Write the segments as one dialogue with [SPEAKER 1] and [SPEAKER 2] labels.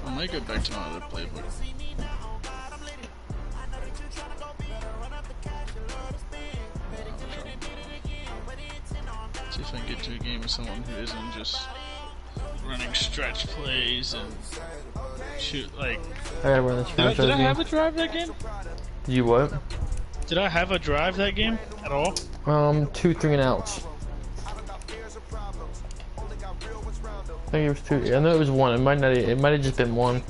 [SPEAKER 1] I might go back to my other playbook. See if I can get to a game with someone who isn't just running stretch plays and shoot like.
[SPEAKER 2] I gotta run this franchise
[SPEAKER 1] Did I
[SPEAKER 2] game.
[SPEAKER 1] have a drive that game?
[SPEAKER 2] You what?
[SPEAKER 1] Did I have a drive that game at all?
[SPEAKER 2] 2 3 and outs. I think it was 2. I know it was 1. It might not. It might have just been 1.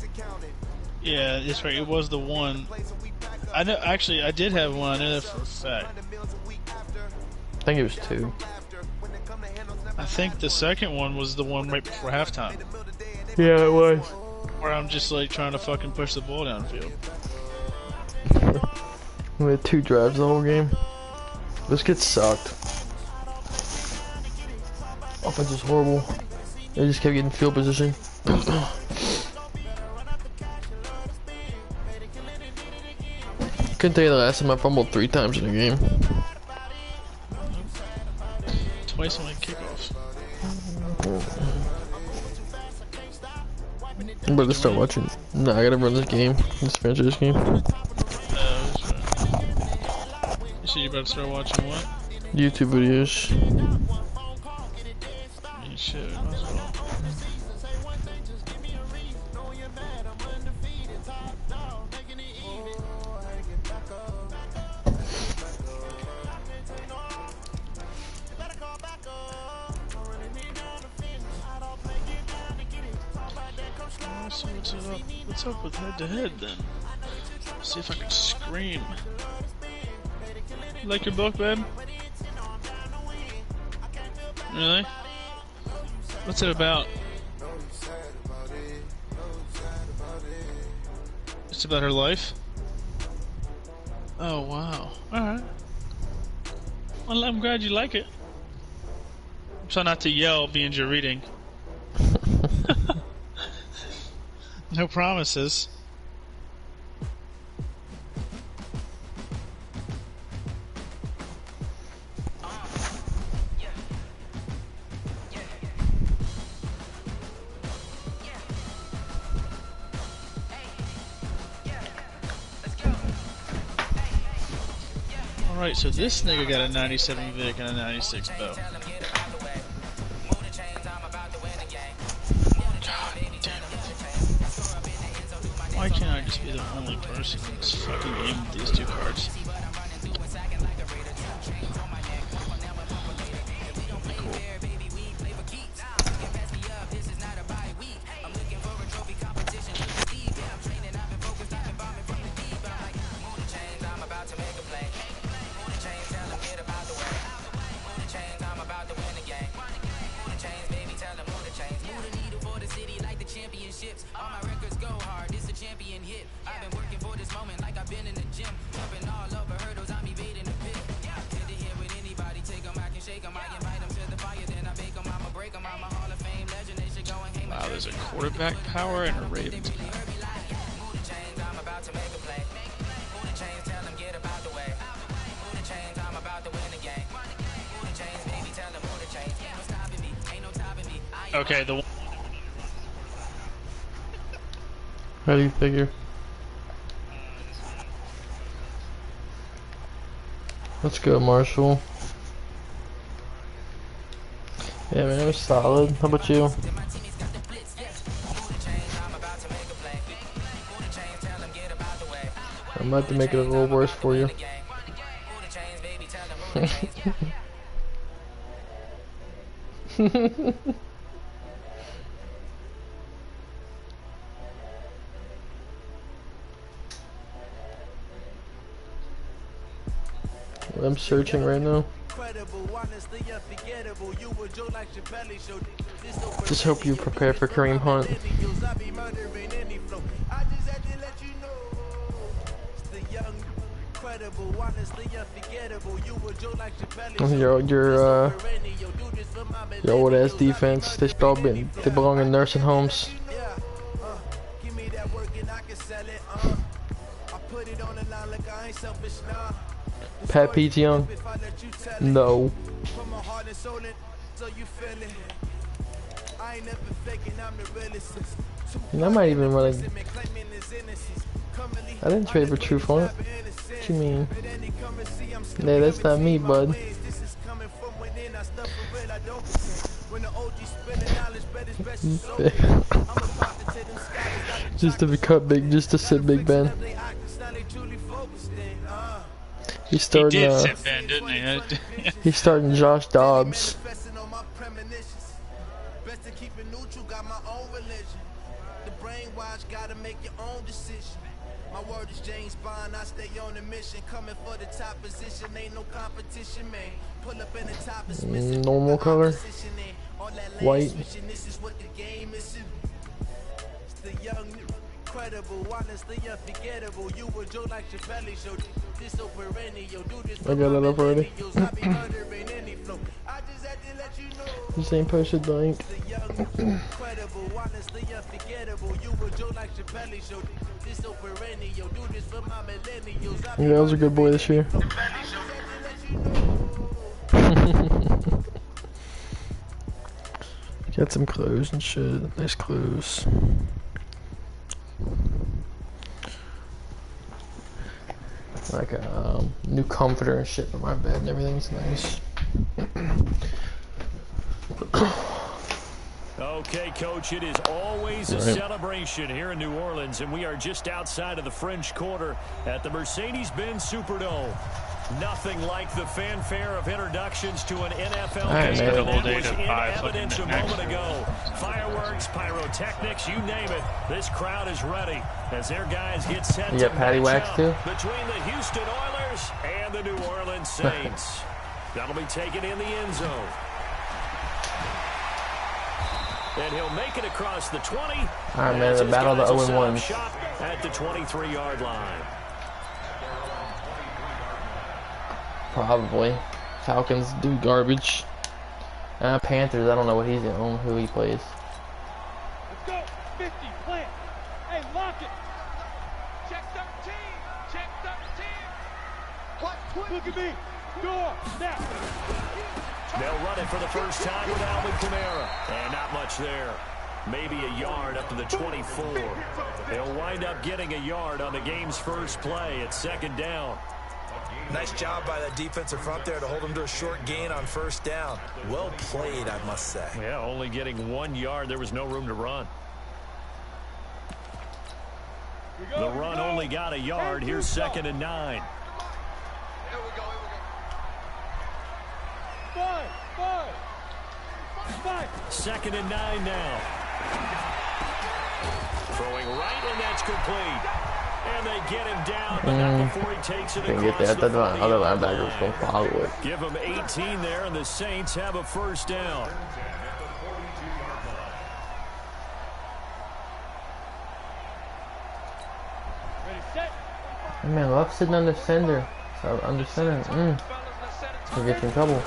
[SPEAKER 1] Yeah, that's right. It was the one. I know. Actually, I did have one. I know that for a fact.
[SPEAKER 2] I think it was 2.
[SPEAKER 1] I think the second one was the one right before halftime,
[SPEAKER 2] Yeah, it was.
[SPEAKER 1] where I'm just like trying to fucking push the ball downfield.
[SPEAKER 2] We had 2 drives the whole game. This kid sucked. Offense was horrible. They just kept getting field position. Couldn't tell you the last time I fumbled 3 times in a game.
[SPEAKER 1] Twice on my kickoffs.
[SPEAKER 2] I'm about to start watching. No, I gotta run this game. This franchise game.
[SPEAKER 1] That's right. You said you about to start watching what?
[SPEAKER 2] YouTube videos.
[SPEAKER 1] You should, might as well. So what's up with head to head then? Let's see if I can scream. You like your book, babe? Really? What's it about? It's about her life? Oh wow. Alright. Well, I'm glad you like it. Try not to yell being you're reading. No promises. Alright, so this nigga got a 97 Vic and a 96 bow. Why can't I just be the only person in this fucking game with these 2 cards? Cool. Wow, there's a quarterback power and a Ravens power. Okay, the one.
[SPEAKER 2] How do you figure? Let's go, Marshall. Yeah, man, it was solid. How about you? I might have to make it a little worse for you. I'm searching right now. Just hope you prepare for Kareem Hunt. Your old ass defense. They belong in nursing homes. Pat Pete Young? No. And I might even want to. I didn't trade for Truth on it. What you mean? Yeah, that's not me, bud. Just to be cut big, just to sit Big Ben. He's
[SPEAKER 1] He
[SPEAKER 2] starting.
[SPEAKER 1] did sit Ben, didn't he?
[SPEAKER 2] He's starting Josh Dobbs. My word is James Bond, I stay on the mission, coming for the top position, ain't no competition, man. Pull up in the top is missing. Normal color. White. This is what the game is. It's the young, incredible, honestly unforgettable. You were Joe like your belly show. This so perennial, do this. I got that up already. This ain't posted the link. Yeah, that was a good boy this year. Got some clothes and shit. Nice clothes. Like a new comforter and shit for my bed and everything's nice.
[SPEAKER 3] Okay, Coach, it is always a celebration here in New Orleans, and we are just outside of the French Quarter at the Mercedes-Benz Superdome. Nothing like the fanfare of introductions to an NFL game that was in evidence a moment ago. Fireworks, pyrotechnics, you name it. This crowd is ready as their guys get set to match up between the Houston Oilers and the New Orleans Saints. That'll be taken in the end zone. And he'll make it across the 20. All
[SPEAKER 2] right, man, the battle of the 0-1s.
[SPEAKER 3] At the 23-yard line.
[SPEAKER 2] Probably. Falcons do garbage. Panthers, I don't know what he's on, who he plays.
[SPEAKER 4] Let's go. 50, plant. Hey, lock it. Check 13. Check 13. What? Look at me. Door. Now.
[SPEAKER 3] They'll run it for the first time with Alvin Kamara. And not much there. Maybe a yard up to the 24. They'll wind up getting a yard on the game's first play at second down.
[SPEAKER 5] Nice job by that defensive front there to hold them to a short gain on first down. Well played, I must say.
[SPEAKER 3] Yeah, only getting 1 yard. There was no room to run. The run only got a yard. Here's 2nd and 9.
[SPEAKER 4] Here we go. Five.
[SPEAKER 3] 2nd and 9 now. Throwing right, and that's complete. And they get him down, but not before he takes it across the 40-yard line. Give him 18 there, and the Saints have a first down.
[SPEAKER 2] Man, love sitting under center. So under center. He'll get you in trouble.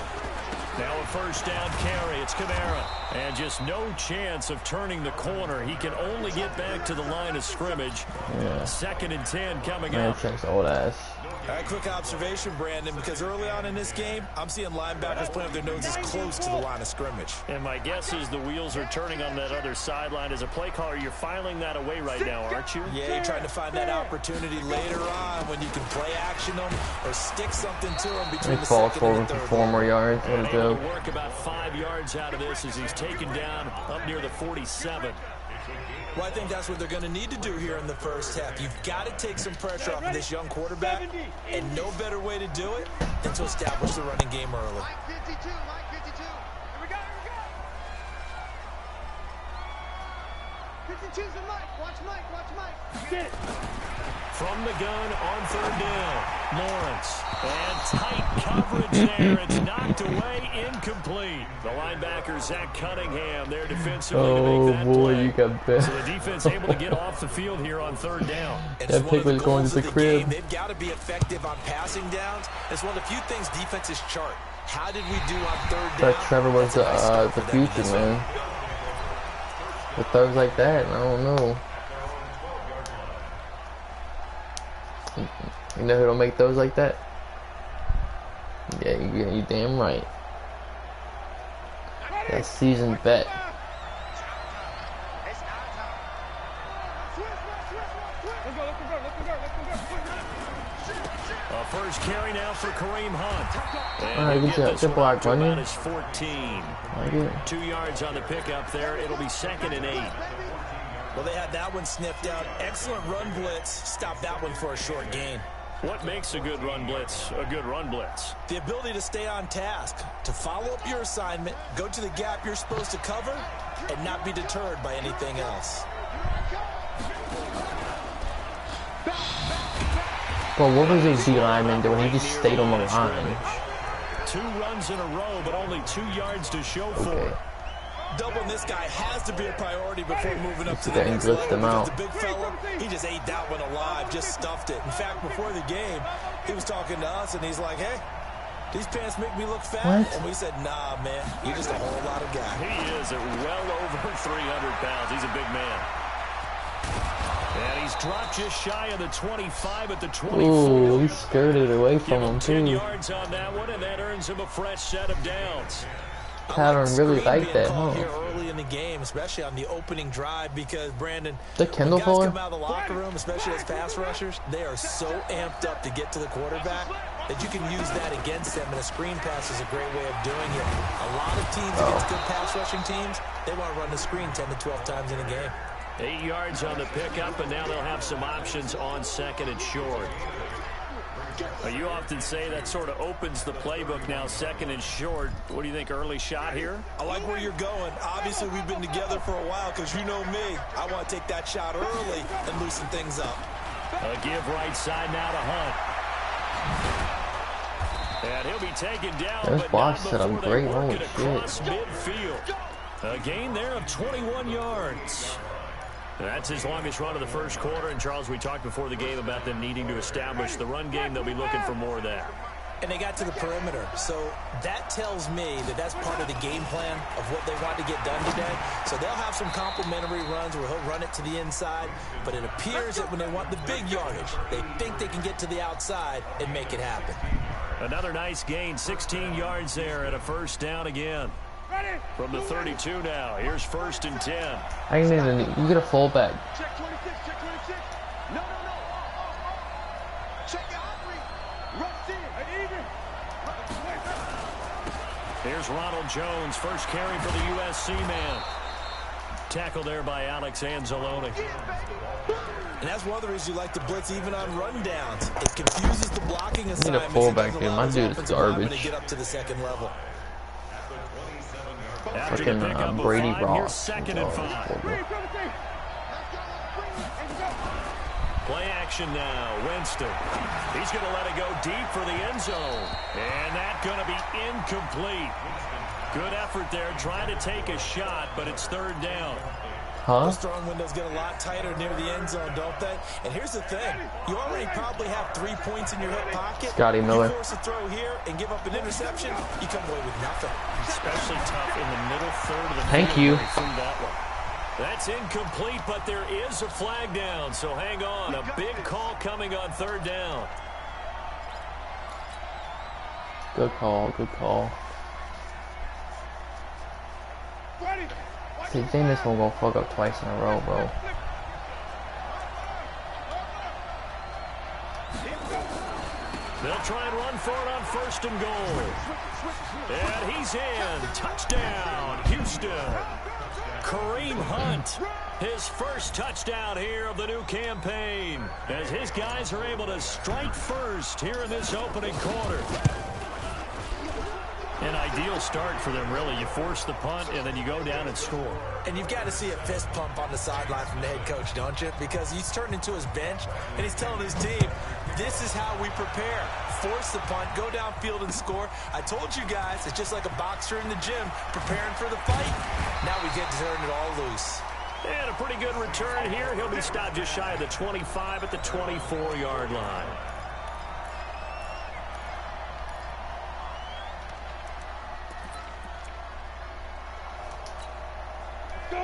[SPEAKER 3] Now a first down carry. It's Kamara. And just no chance of turning the corner. He can only get back to the line of scrimmage. Yeah. 2nd and 10 coming up.
[SPEAKER 2] Checks old ass.
[SPEAKER 5] All right, quick observation, Brandon, because early on in this game, I'm seeing linebackers playing with their noses close to the line of scrimmage.
[SPEAKER 3] And my guess is the wheels are turning on that other sideline. As a play caller, you're filing that away right now, aren't you?
[SPEAKER 5] Yeah, you're trying to find that opportunity later on when you can play action them or stick something to them between the second and the third.
[SPEAKER 2] 4 more yards.
[SPEAKER 3] And able to work about 5 yards out of this as he's taken down up near the 47.
[SPEAKER 5] Well, I think that's what they're going to need to do here in the first half. You've got to take some pressure off of this young quarterback, and no better way to do it than to establish the running game early.
[SPEAKER 4] Mike 52. Here we go. 52's a Mike. Watch Mike. Get it.
[SPEAKER 3] From the gun on 3rd down. Lawrence. And tight coverage there. It's knocked away, incomplete. The linebacker, Zach Cunningham, there defensively to make that play.
[SPEAKER 2] You got bit.
[SPEAKER 3] So the defense able to get off the field here on 3rd down.
[SPEAKER 2] That pick was going to the crib.
[SPEAKER 5] They've got to be effective on passing downs. It's one of the few things defenses chart. How did we do on 3rd down?
[SPEAKER 2] But Trevor was the future, man. With thugs like that, I don't know. You know who don't make those like that? Yeah, you damn right. That seasoned vet.
[SPEAKER 3] A first carry now for Kareem Hunt. And
[SPEAKER 2] Alright,
[SPEAKER 3] he'll get this one up to about
[SPEAKER 2] running.
[SPEAKER 3] his 14.
[SPEAKER 2] Like it.
[SPEAKER 3] 2 yards on the pickup there. It'll be 2nd and 8.
[SPEAKER 5] Well, they had that one sniffed out. Excellent run blitz. Stop that one for a short gain.
[SPEAKER 3] What makes a good run blitz a good run blitz?
[SPEAKER 5] The ability to stay on task, to follow up your assignment, go to the gap you're supposed to cover, and not be deterred by anything else.
[SPEAKER 2] Well, what was his D lineman doing? He just stayed on the line.
[SPEAKER 3] 2 runs in a row, but only 2 yards to show for it.
[SPEAKER 5] Doubling this guy has to be a priority before moving up to the
[SPEAKER 2] Then
[SPEAKER 5] next
[SPEAKER 2] glitched
[SPEAKER 5] level.
[SPEAKER 2] him out.
[SPEAKER 5] The big fella, he just ate that one alive, just stuffed it. In fact, before the game, he was talking to us, and he's like, hey, these pants make me look fat.
[SPEAKER 2] What?
[SPEAKER 5] And we said, nah, man, you're just a whole lot of guy.
[SPEAKER 3] He is at well over 300 pounds. He's a big man. And he's dropped just shy of the 25 at the 24.
[SPEAKER 2] Ooh, he skirted away from him,
[SPEAKER 3] 10
[SPEAKER 2] too.
[SPEAKER 3] yards on that one, and that earns him a fresh set of downs.
[SPEAKER 2] Pattern really like that, huh?
[SPEAKER 5] Here early in the game, especially on the opening drive, because Brandon,
[SPEAKER 2] The Kendall
[SPEAKER 5] when guys
[SPEAKER 2] Fuller?
[SPEAKER 5] come out of the locker room, especially as pass rushers, they are so amped up to get to the quarterback that you can use that against them, and a screen pass is a great way of doing it. A lot of teams against good pass rushing teams, they want to run the screen 10 to 12 times in a game.
[SPEAKER 3] 8 yards on the pickup, and now they'll have some options on 2nd and short. You often say that sort of opens the playbook now, 2nd and short. What do you think, early shot here?
[SPEAKER 5] I like where you're going. Obviously, we've been together for a while because you know me. I want to take that shot early and loosen things up.
[SPEAKER 3] A give right side now to Hunt. And he'll be taken down,
[SPEAKER 2] Those
[SPEAKER 3] but
[SPEAKER 2] blocks
[SPEAKER 3] not
[SPEAKER 2] set up
[SPEAKER 3] before they
[SPEAKER 2] great.
[SPEAKER 3] work
[SPEAKER 2] Holy
[SPEAKER 3] it across midfield. A gain there of 21 yards. That's his longest run of the first quarter. And, Charles, we talked before the game about them needing to establish the run game. They'll be looking for more of that.
[SPEAKER 5] And they got to the perimeter. So that tells me that that's part of the game plan of what they want to get done today. So they'll have some complementary runs where he'll run it to the inside. But it appears that when they want the big yardage, they think they can get to the outside and make it happen.
[SPEAKER 3] Another nice gain, 16 yards there, and a first down again. From the 32 now. Here's 1st and 10.
[SPEAKER 2] I need you get a fullback.
[SPEAKER 4] Check 26, check 26. No. Check Aubrey. Rush in. Even.
[SPEAKER 3] Here's Ronald Jones, first carry for the USC man. Tackle there by Alex Anzalone.
[SPEAKER 5] And that's one of the reasons you like to blitz even on rundowns. It confuses the blocking assignments.
[SPEAKER 2] fullback, dude. My dude is garbage.
[SPEAKER 5] To get up to the second level.
[SPEAKER 3] After the
[SPEAKER 2] Fucking
[SPEAKER 3] pickup of
[SPEAKER 2] Brady
[SPEAKER 3] 5,
[SPEAKER 2] Ross.
[SPEAKER 3] here's 2nd and 5. Play action now. Winston. He's going to let it go deep for the end zone. And that's going to be incomplete. Good effort there, trying to take a shot, but it's 3rd down.
[SPEAKER 2] Huh?
[SPEAKER 5] Those throwing windows get a lot tighter near the end zone, don't they? And here's the thing. You already probably have 3 points in your hip pocket.
[SPEAKER 2] Scotty Miller.
[SPEAKER 5] You force a throw here and give up an interception, you come away with nothing.
[SPEAKER 3] Especially tough in the middle third of the
[SPEAKER 2] Thank
[SPEAKER 3] field
[SPEAKER 2] you.
[SPEAKER 3] through that one. That's incomplete, but there is a flag down, so hang on. A big call coming on 3rd down.
[SPEAKER 2] Good call, good call. See, Jameis won't go fuck up twice in a row, bro.
[SPEAKER 3] They'll try and run for it on 1st and goal. And he's in. Touchdown, Houston. Kareem Hunt, his first touchdown here of the new campaign, as his guys are able to strike first here in this opening quarter. An ideal start for them, really. You force the punt, and then you go down and score.
[SPEAKER 5] And you've got to see a fist pump on the sideline from the head coach, don't you? Because he's turned into his bench, and he's telling his team, this is how we prepare. Force the punt, go downfield and score. I told you guys, it's just like a boxer in the gym preparing for the fight. Now we get to turn it all loose.
[SPEAKER 3] And a pretty good return here. He'll be stopped just shy of the 25 at the 24-yard line.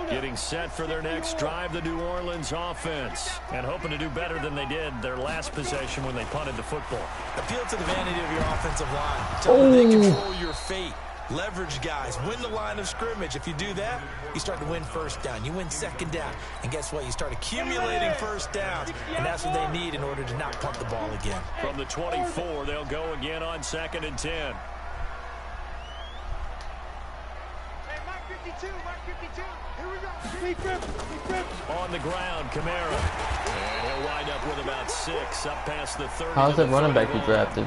[SPEAKER 3] Getting set for their next drive, the New Orleans offense, and hoping to do better than they did their last possession when they punted the football.
[SPEAKER 5] Appeal to the vanity of your offensive line. Tell them they control your fate. Leverage guys, win the line of scrimmage. If you do that, you start to win first down. You win second down. And guess what? You start accumulating first downs. And that's what they need in order to not punt the ball again.
[SPEAKER 3] From the 24, they'll go again on 2nd and 10.
[SPEAKER 4] Hey, Mark 52, Mark 52. Here we go. Deep grip.
[SPEAKER 3] On the ground, Kamara. And he'll wind up with about 6 up past the 30.
[SPEAKER 2] How's that running back you drafted?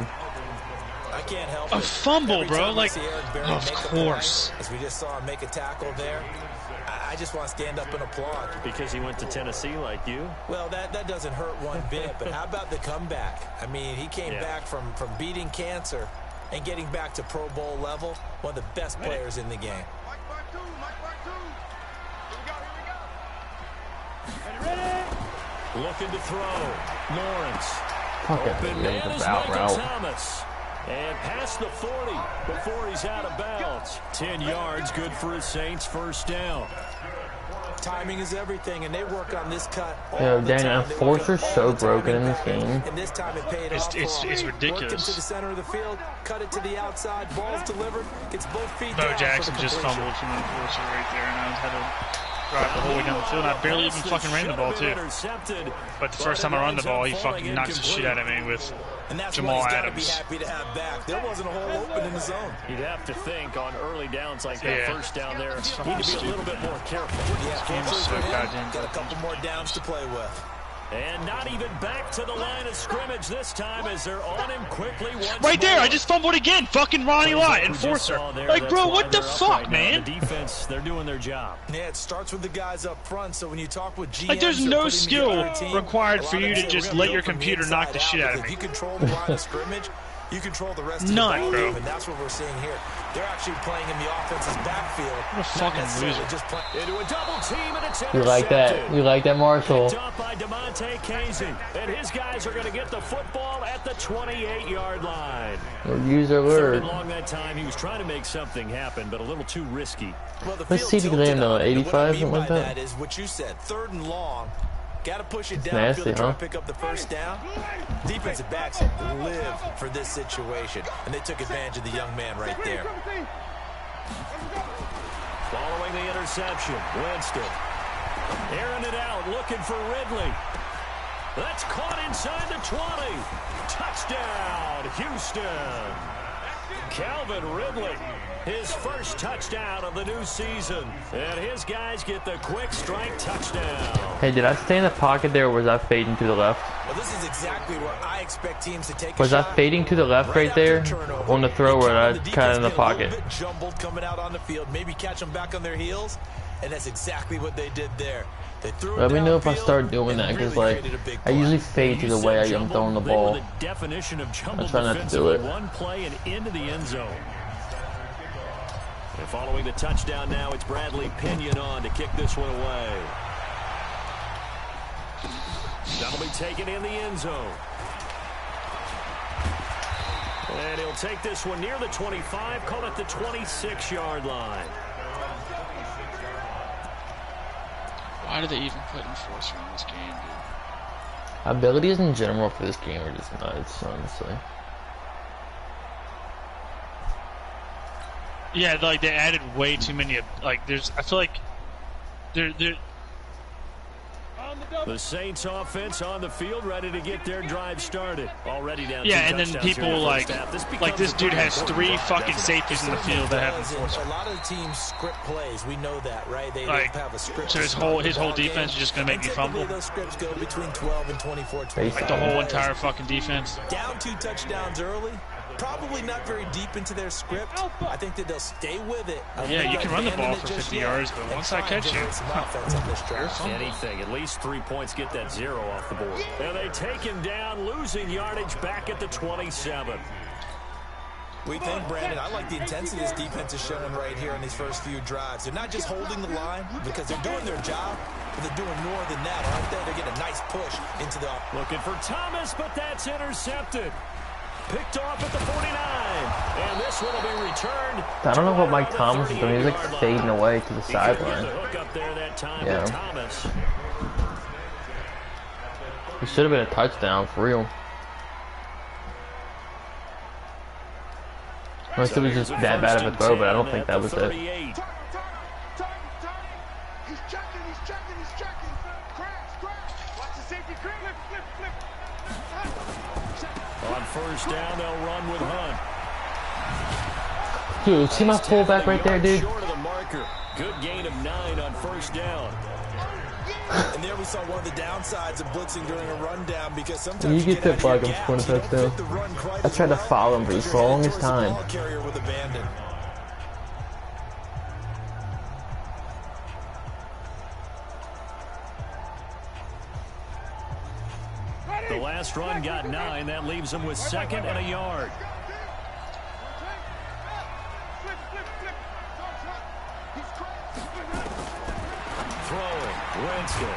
[SPEAKER 5] I can't help
[SPEAKER 1] A
[SPEAKER 5] it.
[SPEAKER 1] fumble,
[SPEAKER 5] Every
[SPEAKER 1] bro.
[SPEAKER 5] time I
[SPEAKER 1] Like,
[SPEAKER 5] see Eric Berry
[SPEAKER 1] of
[SPEAKER 5] make a
[SPEAKER 1] course.
[SPEAKER 5] play, as we just saw him make a tackle there, I just want to stand up and applaud.
[SPEAKER 3] Because he went to Tennessee like you?
[SPEAKER 5] Well, that doesn't hurt one bit, but how about the comeback? I mean, he came back from beating cancer and getting back to Pro Bowl level, one of the best players in the game.
[SPEAKER 4] Mike Bartu. Here we go. Ready?
[SPEAKER 3] Looking to throw. Lawrence.
[SPEAKER 2] Fuck it.
[SPEAKER 3] Open
[SPEAKER 2] Yeah,
[SPEAKER 3] man
[SPEAKER 2] it's
[SPEAKER 3] is
[SPEAKER 2] a route.
[SPEAKER 3] Michael Thomas. And past the 40 before he's out of bounds. 10 yards, good for his Saints, first down.
[SPEAKER 5] Timing is everything, and they work on this cut all
[SPEAKER 2] Yo,
[SPEAKER 5] the
[SPEAKER 2] Daniel,
[SPEAKER 5] time. They
[SPEAKER 2] Enforcer's
[SPEAKER 5] work
[SPEAKER 2] so
[SPEAKER 5] all the time
[SPEAKER 2] broken in this
[SPEAKER 5] practice,
[SPEAKER 2] game.
[SPEAKER 5] And this time it paid off for
[SPEAKER 1] It's
[SPEAKER 5] him.
[SPEAKER 1] ridiculous.
[SPEAKER 5] Worked him to the center of the field, cut it to the outside, ball's delivered, gets both feet
[SPEAKER 1] Bo
[SPEAKER 5] down for
[SPEAKER 1] Jackson
[SPEAKER 5] the
[SPEAKER 1] just
[SPEAKER 5] completion.
[SPEAKER 1] fumbled from the enforcer right there, and I had to drive the whole way down the field. And I barely even fucking ran the ball, too. But the first time I run the ball, he fucking knocks the shit out of me with
[SPEAKER 5] And that's
[SPEAKER 1] Jamal
[SPEAKER 5] what he's
[SPEAKER 1] Adams.
[SPEAKER 5] got to be happy to have back. There wasn't a hole open in the zone.
[SPEAKER 3] You'd have to think on early downs like that,
[SPEAKER 1] Yeah.
[SPEAKER 3] first down there,
[SPEAKER 1] It's
[SPEAKER 3] need to be
[SPEAKER 1] fucking
[SPEAKER 3] a little bit more careful.
[SPEAKER 5] Yeah,
[SPEAKER 1] game is so
[SPEAKER 5] for him,
[SPEAKER 1] goddamn
[SPEAKER 5] got a couple more downs to play with.
[SPEAKER 3] And not even back to the line of scrimmage this time as they're on him quickly once
[SPEAKER 1] right there.
[SPEAKER 3] more.
[SPEAKER 1] I just fumbled again. Fucking Ronnie Lott, enforcer. Like, bro, what the fuck, man?
[SPEAKER 3] The defense, they're doing their job.
[SPEAKER 5] Yeah, it starts with the guys up front. So when you talk with GMs,
[SPEAKER 1] Like, there's
[SPEAKER 5] they're
[SPEAKER 1] no
[SPEAKER 5] putting
[SPEAKER 1] skill
[SPEAKER 5] together a team,
[SPEAKER 1] required
[SPEAKER 5] a
[SPEAKER 1] for
[SPEAKER 5] lot
[SPEAKER 1] you
[SPEAKER 5] of
[SPEAKER 1] to
[SPEAKER 5] them say,
[SPEAKER 1] just
[SPEAKER 5] "We're
[SPEAKER 1] let
[SPEAKER 5] gonna
[SPEAKER 1] your
[SPEAKER 5] go from the
[SPEAKER 1] computer knock the
[SPEAKER 5] inside
[SPEAKER 1] shit
[SPEAKER 5] out,"
[SPEAKER 1] out of
[SPEAKER 5] because
[SPEAKER 1] me.
[SPEAKER 5] If you control the line of scrimmage, you control the rest of
[SPEAKER 1] None,
[SPEAKER 5] the
[SPEAKER 1] bro.
[SPEAKER 5] game, and that's what we're seeing here. They're actually playing in the offense's backfield.
[SPEAKER 1] What a
[SPEAKER 5] not
[SPEAKER 1] fucking
[SPEAKER 5] necessarily
[SPEAKER 1] loser.
[SPEAKER 5] just playing.
[SPEAKER 3] Into a double team, and it's
[SPEAKER 2] You like that?
[SPEAKER 3] intercepted.
[SPEAKER 2] You like that, Marshall?
[SPEAKER 3] Picked up by DeMonte Casey. And his guys are going to get the football at the 28-yard line.
[SPEAKER 2] User
[SPEAKER 3] Third
[SPEAKER 2] alert.
[SPEAKER 3] and long that time. He was trying to make something happen, but a little too risky.
[SPEAKER 5] Well, the
[SPEAKER 2] Let's
[SPEAKER 5] field
[SPEAKER 2] see the
[SPEAKER 5] tilted
[SPEAKER 2] Lamb, though,
[SPEAKER 5] on it, and what I
[SPEAKER 2] 85,
[SPEAKER 5] mean
[SPEAKER 2] something like
[SPEAKER 5] by
[SPEAKER 2] that?
[SPEAKER 5] is what you said. Third and long. Got to push it
[SPEAKER 2] It's
[SPEAKER 5] downfield
[SPEAKER 2] nasty,
[SPEAKER 5] to try
[SPEAKER 2] huh?
[SPEAKER 5] to pick up the first down. Defensive backs live for this situation, and they took advantage of the young man right there.
[SPEAKER 3] Following the interception, Winston. Airing it out, looking for Ridley. That's caught inside the 20. Touchdown, Houston. Calvin Ridley, his first touchdown of the new season. And his guys get the quick strike touchdown.
[SPEAKER 2] Hey, did I stay in the pocket there, or was I fading to the left?
[SPEAKER 5] Well, this is exactly where I expect teams to take
[SPEAKER 2] Was
[SPEAKER 5] a
[SPEAKER 2] I
[SPEAKER 5] shot.
[SPEAKER 2] fading to the left right
[SPEAKER 5] after
[SPEAKER 2] there
[SPEAKER 5] a turnover,
[SPEAKER 2] on the throw,
[SPEAKER 5] you
[SPEAKER 2] or
[SPEAKER 5] count
[SPEAKER 2] did I
[SPEAKER 5] the
[SPEAKER 2] kind of in the
[SPEAKER 5] defense getting a
[SPEAKER 2] pocket?
[SPEAKER 5] little bit jumbled coming out on the field, maybe catch them back on their heels, and that's exactly what they did there. They threw it
[SPEAKER 2] Let me know if I
[SPEAKER 5] downfield
[SPEAKER 2] start doing
[SPEAKER 5] and
[SPEAKER 2] that, because
[SPEAKER 5] really
[SPEAKER 2] like
[SPEAKER 5] created a big
[SPEAKER 2] I
[SPEAKER 5] play.
[SPEAKER 2] usually fade to
[SPEAKER 3] You
[SPEAKER 2] the way
[SPEAKER 3] said
[SPEAKER 2] I am throwing the
[SPEAKER 3] jumbled. They were
[SPEAKER 2] ball.
[SPEAKER 3] the definition of jumbled
[SPEAKER 2] try not to do
[SPEAKER 3] defensively.
[SPEAKER 2] it.
[SPEAKER 3] One play and into the end zone. And following the touchdown now, it's Bradley Pinion on to kick this one away. That'll be taken in the end zone. And he'll take this one near the 25, call it the 26-yard line.
[SPEAKER 1] Why do they even put enforcer in this game, dude?
[SPEAKER 2] Abilities in general for this game are just nuts, honestly.
[SPEAKER 1] Yeah, like they added way too many. Like there's, I feel like they're
[SPEAKER 3] The Saints offense on the field, ready to get their drive started. Already down.
[SPEAKER 1] yeah,
[SPEAKER 3] two
[SPEAKER 1] and then
[SPEAKER 3] touchdowns here in
[SPEAKER 1] people
[SPEAKER 3] the
[SPEAKER 1] like
[SPEAKER 3] first half.
[SPEAKER 1] this dude has
[SPEAKER 3] becomes a
[SPEAKER 1] 3
[SPEAKER 3] pretty
[SPEAKER 1] fucking
[SPEAKER 3] important
[SPEAKER 1] safeties in the field that have
[SPEAKER 5] Does, and
[SPEAKER 1] enforcer.
[SPEAKER 5] a lot of the teams script plays. We know that, right? They
[SPEAKER 1] Like,
[SPEAKER 5] have a script.
[SPEAKER 1] so
[SPEAKER 5] to
[SPEAKER 1] his
[SPEAKER 5] start
[SPEAKER 1] whole
[SPEAKER 5] the ball
[SPEAKER 1] defense
[SPEAKER 5] game.
[SPEAKER 1] is just gonna make
[SPEAKER 5] And
[SPEAKER 1] me
[SPEAKER 5] typically
[SPEAKER 1] fumble?
[SPEAKER 5] Those scripts go between 12 and 24, 25.
[SPEAKER 1] Like the whole
[SPEAKER 5] plays.
[SPEAKER 1] entire fucking defense.
[SPEAKER 5] Down 2 touchdowns early. Probably not very deep into their script. I think that they'll stay with it. I
[SPEAKER 1] Yeah,
[SPEAKER 5] wouldn't
[SPEAKER 1] you can run the
[SPEAKER 5] abandon
[SPEAKER 1] ball
[SPEAKER 5] it
[SPEAKER 1] for
[SPEAKER 5] just
[SPEAKER 1] 50
[SPEAKER 5] yet
[SPEAKER 1] yards, but
[SPEAKER 5] and
[SPEAKER 1] once
[SPEAKER 5] try
[SPEAKER 1] I
[SPEAKER 5] and
[SPEAKER 1] catch you,
[SPEAKER 5] generate some offense on this drive.
[SPEAKER 3] Anything, at least 3 points, get that 0 off the board. And they take him down, losing yardage back at the 27.
[SPEAKER 5] We think, Brandon, I like the intensity this defense is showing right here in these first few drives. They're not just holding the line because they're doing their job, but they're doing more than that, aren't they? They're getting a nice push into the...
[SPEAKER 3] Looking for Thomas, but that's intercepted. Picked off at the 49. And this one will be returned.
[SPEAKER 2] I don't know what Mike
[SPEAKER 3] to
[SPEAKER 2] Thomas is doing. He's like
[SPEAKER 3] 38-yard line.
[SPEAKER 2] fading away to the
[SPEAKER 3] He couldn't get
[SPEAKER 2] sideline.
[SPEAKER 3] the hook up there that time
[SPEAKER 2] Yeah.
[SPEAKER 3] with Thomas.
[SPEAKER 2] It should have been a touchdown for real.
[SPEAKER 6] Unless it was just that bad of a throw, but I don't think that was it.
[SPEAKER 4] He's checking. Crash. Watch the safety flip.
[SPEAKER 3] On first down, they'll run with Hunt.
[SPEAKER 6] Dude, see my fullback right there, dude?
[SPEAKER 3] Short of the marker. Good gain of 9 on first down.
[SPEAKER 5] And there we saw one of the downsides of blitzing during a rundown, because sometimes
[SPEAKER 6] you get that flag, I'm scoring a touchdown. I tried to follow him for the longest time.
[SPEAKER 3] The last run got 9. That leaves him with 2nd and a yard. Throwing. Winston.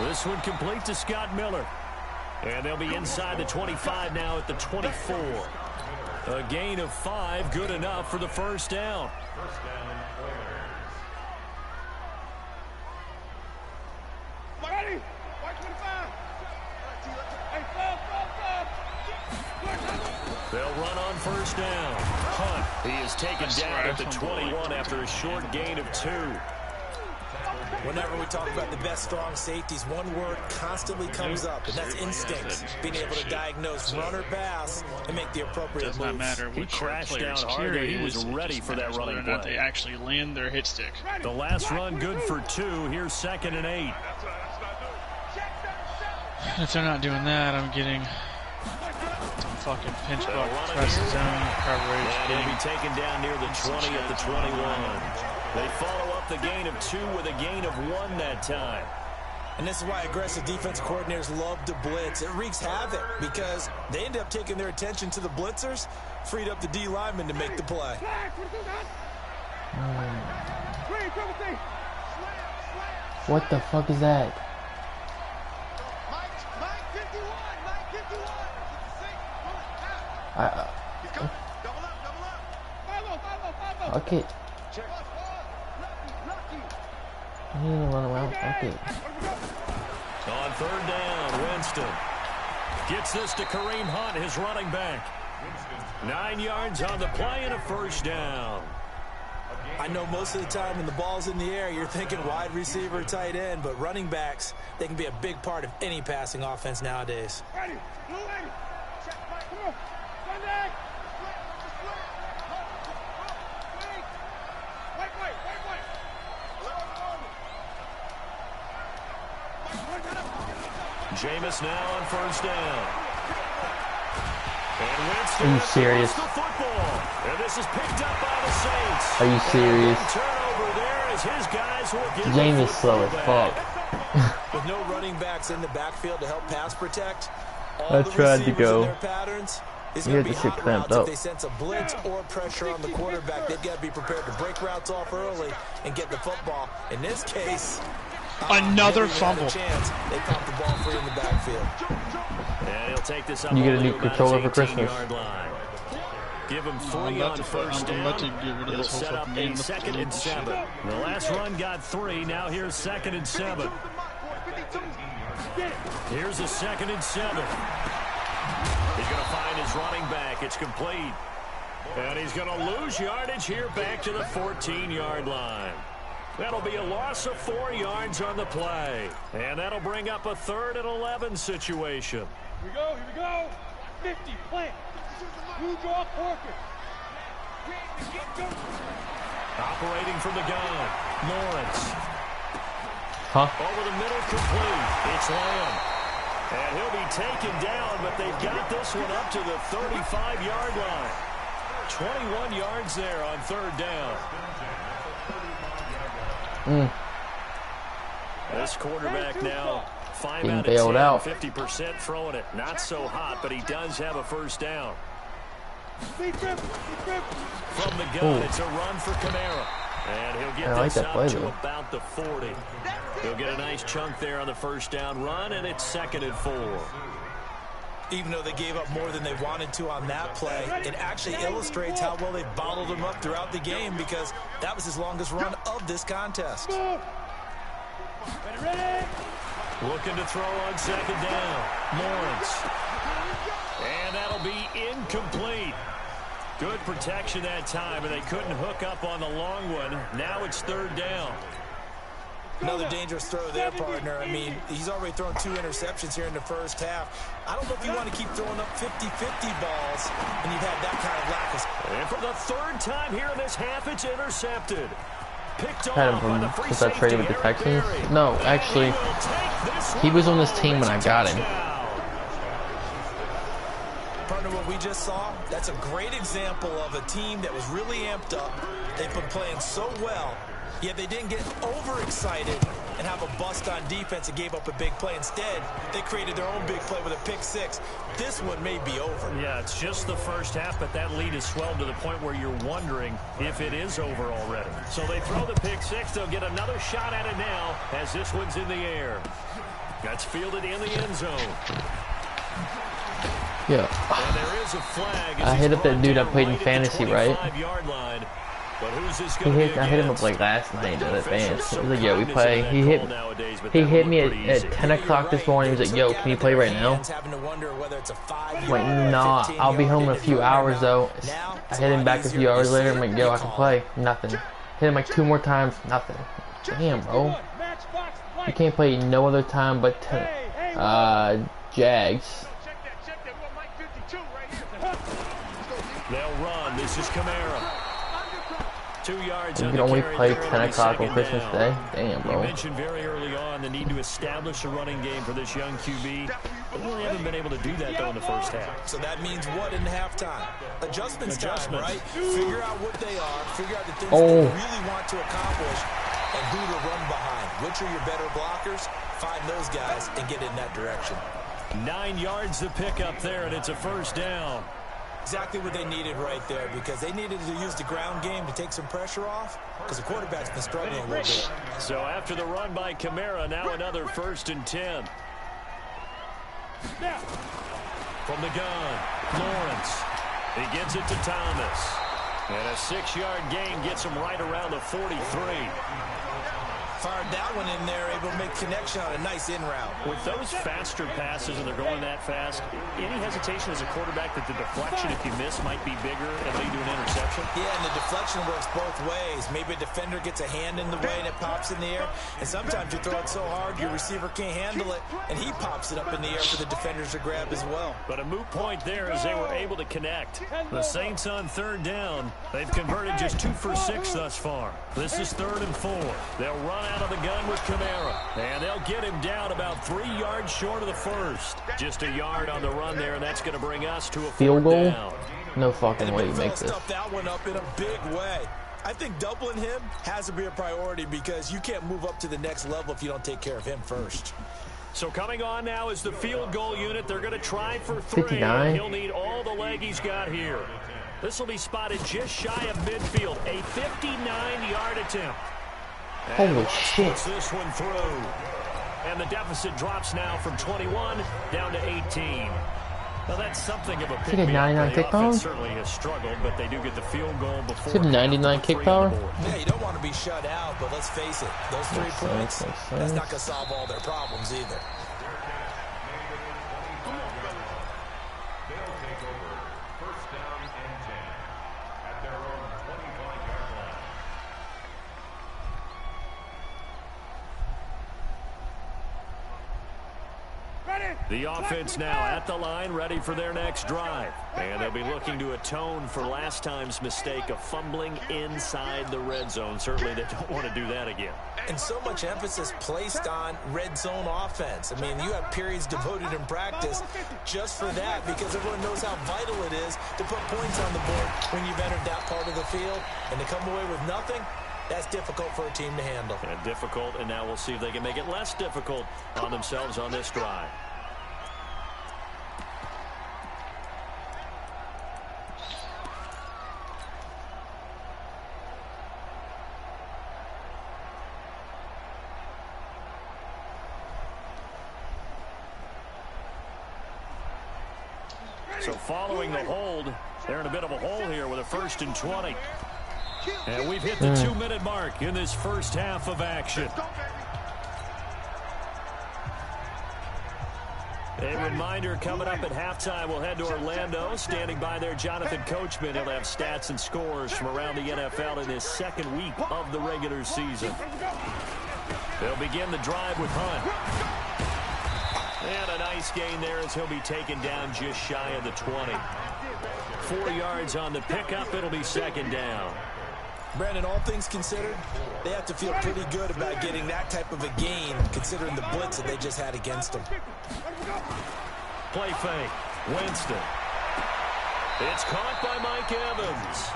[SPEAKER 3] This one complete to Scott Miller. And they'll be inside the 25 now at the 24. A gain of 5, good enough for the first down. They'll run on first down. Hunt. He is taken down at the 21 after a short gain of 2.
[SPEAKER 5] Whenever we talk about the best strong safeties, one word constantly comes up, and that's instinct. Being able to diagnose run or pass and make the appropriate moves.
[SPEAKER 1] Does not matter
[SPEAKER 3] He
[SPEAKER 1] what
[SPEAKER 3] crashed down hard. He was ready for that running play.
[SPEAKER 1] They actually land their hit stick.
[SPEAKER 3] The last run good for 2. Here's 2nd and 8.
[SPEAKER 1] If they're not doing that, I'm getting some fucking pinch block, press zone coverage.
[SPEAKER 3] And he'll be taken down near the 20 at the 21. They follow up the gain of 2 with a gain of 1 that time.
[SPEAKER 5] And this is why aggressive defense coordinators love to blitz. It wreaks havoc because they end up taking their attention to the blitzers, freed up the D lineman to make the play.
[SPEAKER 6] What the fuck is that? Okay. I need to run around. Okay.
[SPEAKER 3] On third down, Winston gets this to Kareem Hunt, his running back. 9 yards on the play and a first down.
[SPEAKER 5] I know most of the time when the ball's in the air, you're thinking wide receiver, tight end, but running backs, they can be a big part of any passing offense nowadays.
[SPEAKER 3] Jameis now on first down. And Winston
[SPEAKER 6] Are you serious?
[SPEAKER 3] the football. And this is picked up by the Saints.
[SPEAKER 6] Are you serious?
[SPEAKER 3] Turnover there as his guys will get
[SPEAKER 6] Jameis slow as fuck.
[SPEAKER 5] With no running backs in the backfield to help pass protect,
[SPEAKER 6] I tried to go.
[SPEAKER 5] Their patterns is
[SPEAKER 6] You
[SPEAKER 5] going
[SPEAKER 6] had
[SPEAKER 5] to
[SPEAKER 6] to
[SPEAKER 5] be
[SPEAKER 6] shit
[SPEAKER 5] hot
[SPEAKER 6] clamped
[SPEAKER 5] routes.
[SPEAKER 6] up.
[SPEAKER 5] If they sense a blitz or pressure on the quarterback, they've got to be prepared to break routes off early and get the football. In this case,
[SPEAKER 1] another fumble.
[SPEAKER 5] They pop the ball free in the backfield.
[SPEAKER 3] And he'll take this up.
[SPEAKER 6] You get a new controller for Christmas.
[SPEAKER 3] Give him 3 on first down. It'll set up a 2nd and 7. The last run got 3. Now here's 2nd and 7. Here's a 2nd and 7. He's going to find his running back. It's complete. And he's going to lose yardage here back to the 14-yard line. That'll be a loss of 4 yards on the play. And that'll bring up a 3rd and 11 situation.
[SPEAKER 4] Here we go. 50, plant. You draw Porker.
[SPEAKER 3] Operating from the gun. Lawrence. Over the middle, complete. It's Lamb. And he'll be taken down, but they've got this one up to the 35-yard line. 21 yards there on 3rd down. This quarterback now 5 out of 10, 50% throwing it. Not so hot, but he does have a first down. From the gun, it's a run for Kamara. And he'll get this up to about the 40. He'll get a nice chunk there on the first down run, and it's 2nd and 4.
[SPEAKER 5] Even though they gave up more than they wanted to on that play, it actually illustrates how well they bottled him up throughout the game, because that was his longest run of this contest.
[SPEAKER 3] Looking to throw on 2nd down. Lawrence. And that'll be incomplete. Good protection that time, and they couldn't hook up on the long one. Now it's 3rd down.
[SPEAKER 5] Another dangerous throw there, partner. I mean, he's already thrown 2 interceptions here in the first half. I don't know if you want to keep throwing up 50-50 balls when you've had that kind of lack of...
[SPEAKER 3] And for the 3rd time here in this half, it's intercepted. Picked
[SPEAKER 6] Had him from since I traded with the Texans. No, actually, he was on this team when I got him.
[SPEAKER 5] Partner, what we just saw, that's a great example of a team that was really amped up. They've been playing so well, yet they didn't get overexcited and have a bust on defense and gave up a big play. Instead, they created their own big play with a pick-6. This one may be over.
[SPEAKER 3] Yeah, it's just the first half, but that lead has swelled to the point where you're wondering if it is over already. So they throw the pick-6. They'll get another shot at it now as this one's in the air. That's fielded in the end zone.
[SPEAKER 6] Yeah.
[SPEAKER 3] And there is a flag.
[SPEAKER 6] I hit up that dude I played in fantasy, right?
[SPEAKER 3] But who's this
[SPEAKER 6] I hit him up like last night in advance. He was like, yo, we play. He hit me at 10 o'clock this morning. He was like, yo, can you play right now? I'm like, nah, I'll be home in a few hours though. I hit him back a few hours later. I'm like, yo, I can play. Nothing. Hit him like 2 more times. Nothing. Damn, bro. You can't play no other time but Jags.
[SPEAKER 3] They'll run. This is Kamara. 2 yards.
[SPEAKER 6] You can only play 10 o'clock on Christmas Day? Damn, bro.
[SPEAKER 3] You mentioned very early on the need to establish a running game for this young QB. But they really haven't been able to do that, though, in the first half.
[SPEAKER 5] So that means what in halftime? Adjustments time, right? Figure out what they are. Figure out the things they really want to accomplish and who to run behind. Which are your better blockers? Find those guys and get in that direction.
[SPEAKER 3] 9 yards to pick up there, and it's a 1st down.
[SPEAKER 5] Exactly what they needed right there, because they needed to use the ground game to take some pressure off, because the quarterback's been struggling a little bit.
[SPEAKER 3] So after the run by Kamara, now another 1st and 10. From the gun, Lawrence. He gets it to Thomas. And a 6-yard gain gets him right around the 43.
[SPEAKER 5] Fired that one in there, able to make connection on a nice in route.
[SPEAKER 3] With those faster passes and they're going that fast, any hesitation as a quarterback that the deflection, if you miss, might be bigger and lead to an interception?
[SPEAKER 5] Yeah, and the deflection works both ways. Maybe a defender gets a hand in the way and it pops in the air, and sometimes you throw it so hard your receiver can't handle it, and he pops it up in the air for the defenders to grab as well.
[SPEAKER 3] But a moot point there as they were able to connect. The Saints on 3rd down. They've converted just 2 for 6 thus far. This is 3rd and 4. They'll run out of the gun with Kamara, and they'll get him down about 3 yards short of the 1st. Just a yard on the run there, and that's going to bring us to a
[SPEAKER 6] field goal.
[SPEAKER 3] Down.
[SPEAKER 6] No fucking way you make this.
[SPEAKER 5] Stuff that one up in a big way. I think doubling him has to be a priority, because you can't move up to the next level if you don't take care of him first.
[SPEAKER 3] So coming on now is the field goal unit. They're going to try for 3.
[SPEAKER 6] 59.
[SPEAKER 3] He'll need all the leg he's got here. This will be spotted just shy of midfield. A 59-yard attempt.
[SPEAKER 6] Holy shit.
[SPEAKER 3] This one through. And the deficit drops now from 21 down to 18. Well, that's something of a pick.
[SPEAKER 6] 99 kick power?
[SPEAKER 3] Certainly has struggled, but they do get the field goal before.
[SPEAKER 6] 99 kick power?
[SPEAKER 5] Yeah, you don't want to be shut out, but let's face it, those 3 points, that's not going to solve all their problems either.
[SPEAKER 3] The offense now at the line, ready for their next drive. And they'll be looking to atone for last time's mistake of fumbling inside the red zone. Certainly they don't want to do that again.
[SPEAKER 5] And so much emphasis placed on red zone offense. I mean, you have periods devoted in practice just for that, because everyone knows how vital it is to put points on the board when you've entered that part of the field. And to come away with nothing, that's difficult for a team to handle.
[SPEAKER 3] And difficult, and now we'll see if they can make it less difficult on themselves on this drive. So following the hold, they're in a bit of a hole here with a 1st and 20. And we've hit the 2-minute mark in this first half of action. A reminder, coming up at halftime, we'll head to Orlando. Standing by there, Jonathan Coachman. He'll have stats and scores from around the NFL in his second week of the regular season. They'll begin the drive with Hunt. And a nice gain there as he'll be taken down just shy of the 20. 4 yards on the pickup. It'll be second down.
[SPEAKER 5] Brandon, all things considered, they have to feel pretty good about getting that type of a gain, considering the blitz that they just had against them.
[SPEAKER 3] Play fake. Winston. It's caught by Mike Evans.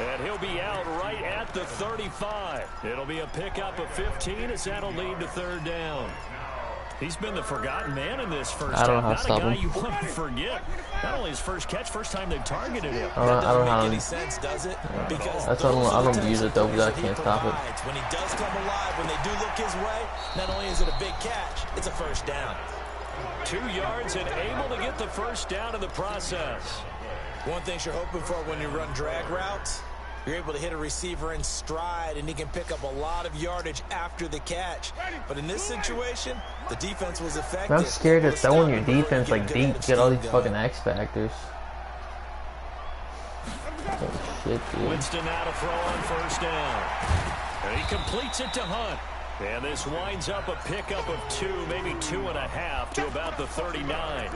[SPEAKER 3] And he'll be out right at the 35. It'll be a pickup of 15 as that'll lead to third down. He's been the forgotten man in this first half. Not a guy you want to forget. Not only his first catch, first time they've targeted him.
[SPEAKER 6] I don't know how
[SPEAKER 5] any sense, does it? Because
[SPEAKER 6] I don't use it though, because I can't stop it.
[SPEAKER 5] When he does come alive, when they do look his way, not only is it a big catch, it's a first down.
[SPEAKER 3] 2 yards and able to get the first down in the process.
[SPEAKER 5] One thing you're hoping for when you run drag routes, you're able to hit a receiver in stride, and he can pick up a lot of yardage after the catch. But in this situation, the defense was effective.
[SPEAKER 6] I'm scared of throwing your defense like deep to get all these fucking X factors. Oh shit, dude.
[SPEAKER 3] Winston now to throw on first down. And he completes it to Hunt. And this winds up a pickup of 2, maybe 2.5 to about the 39.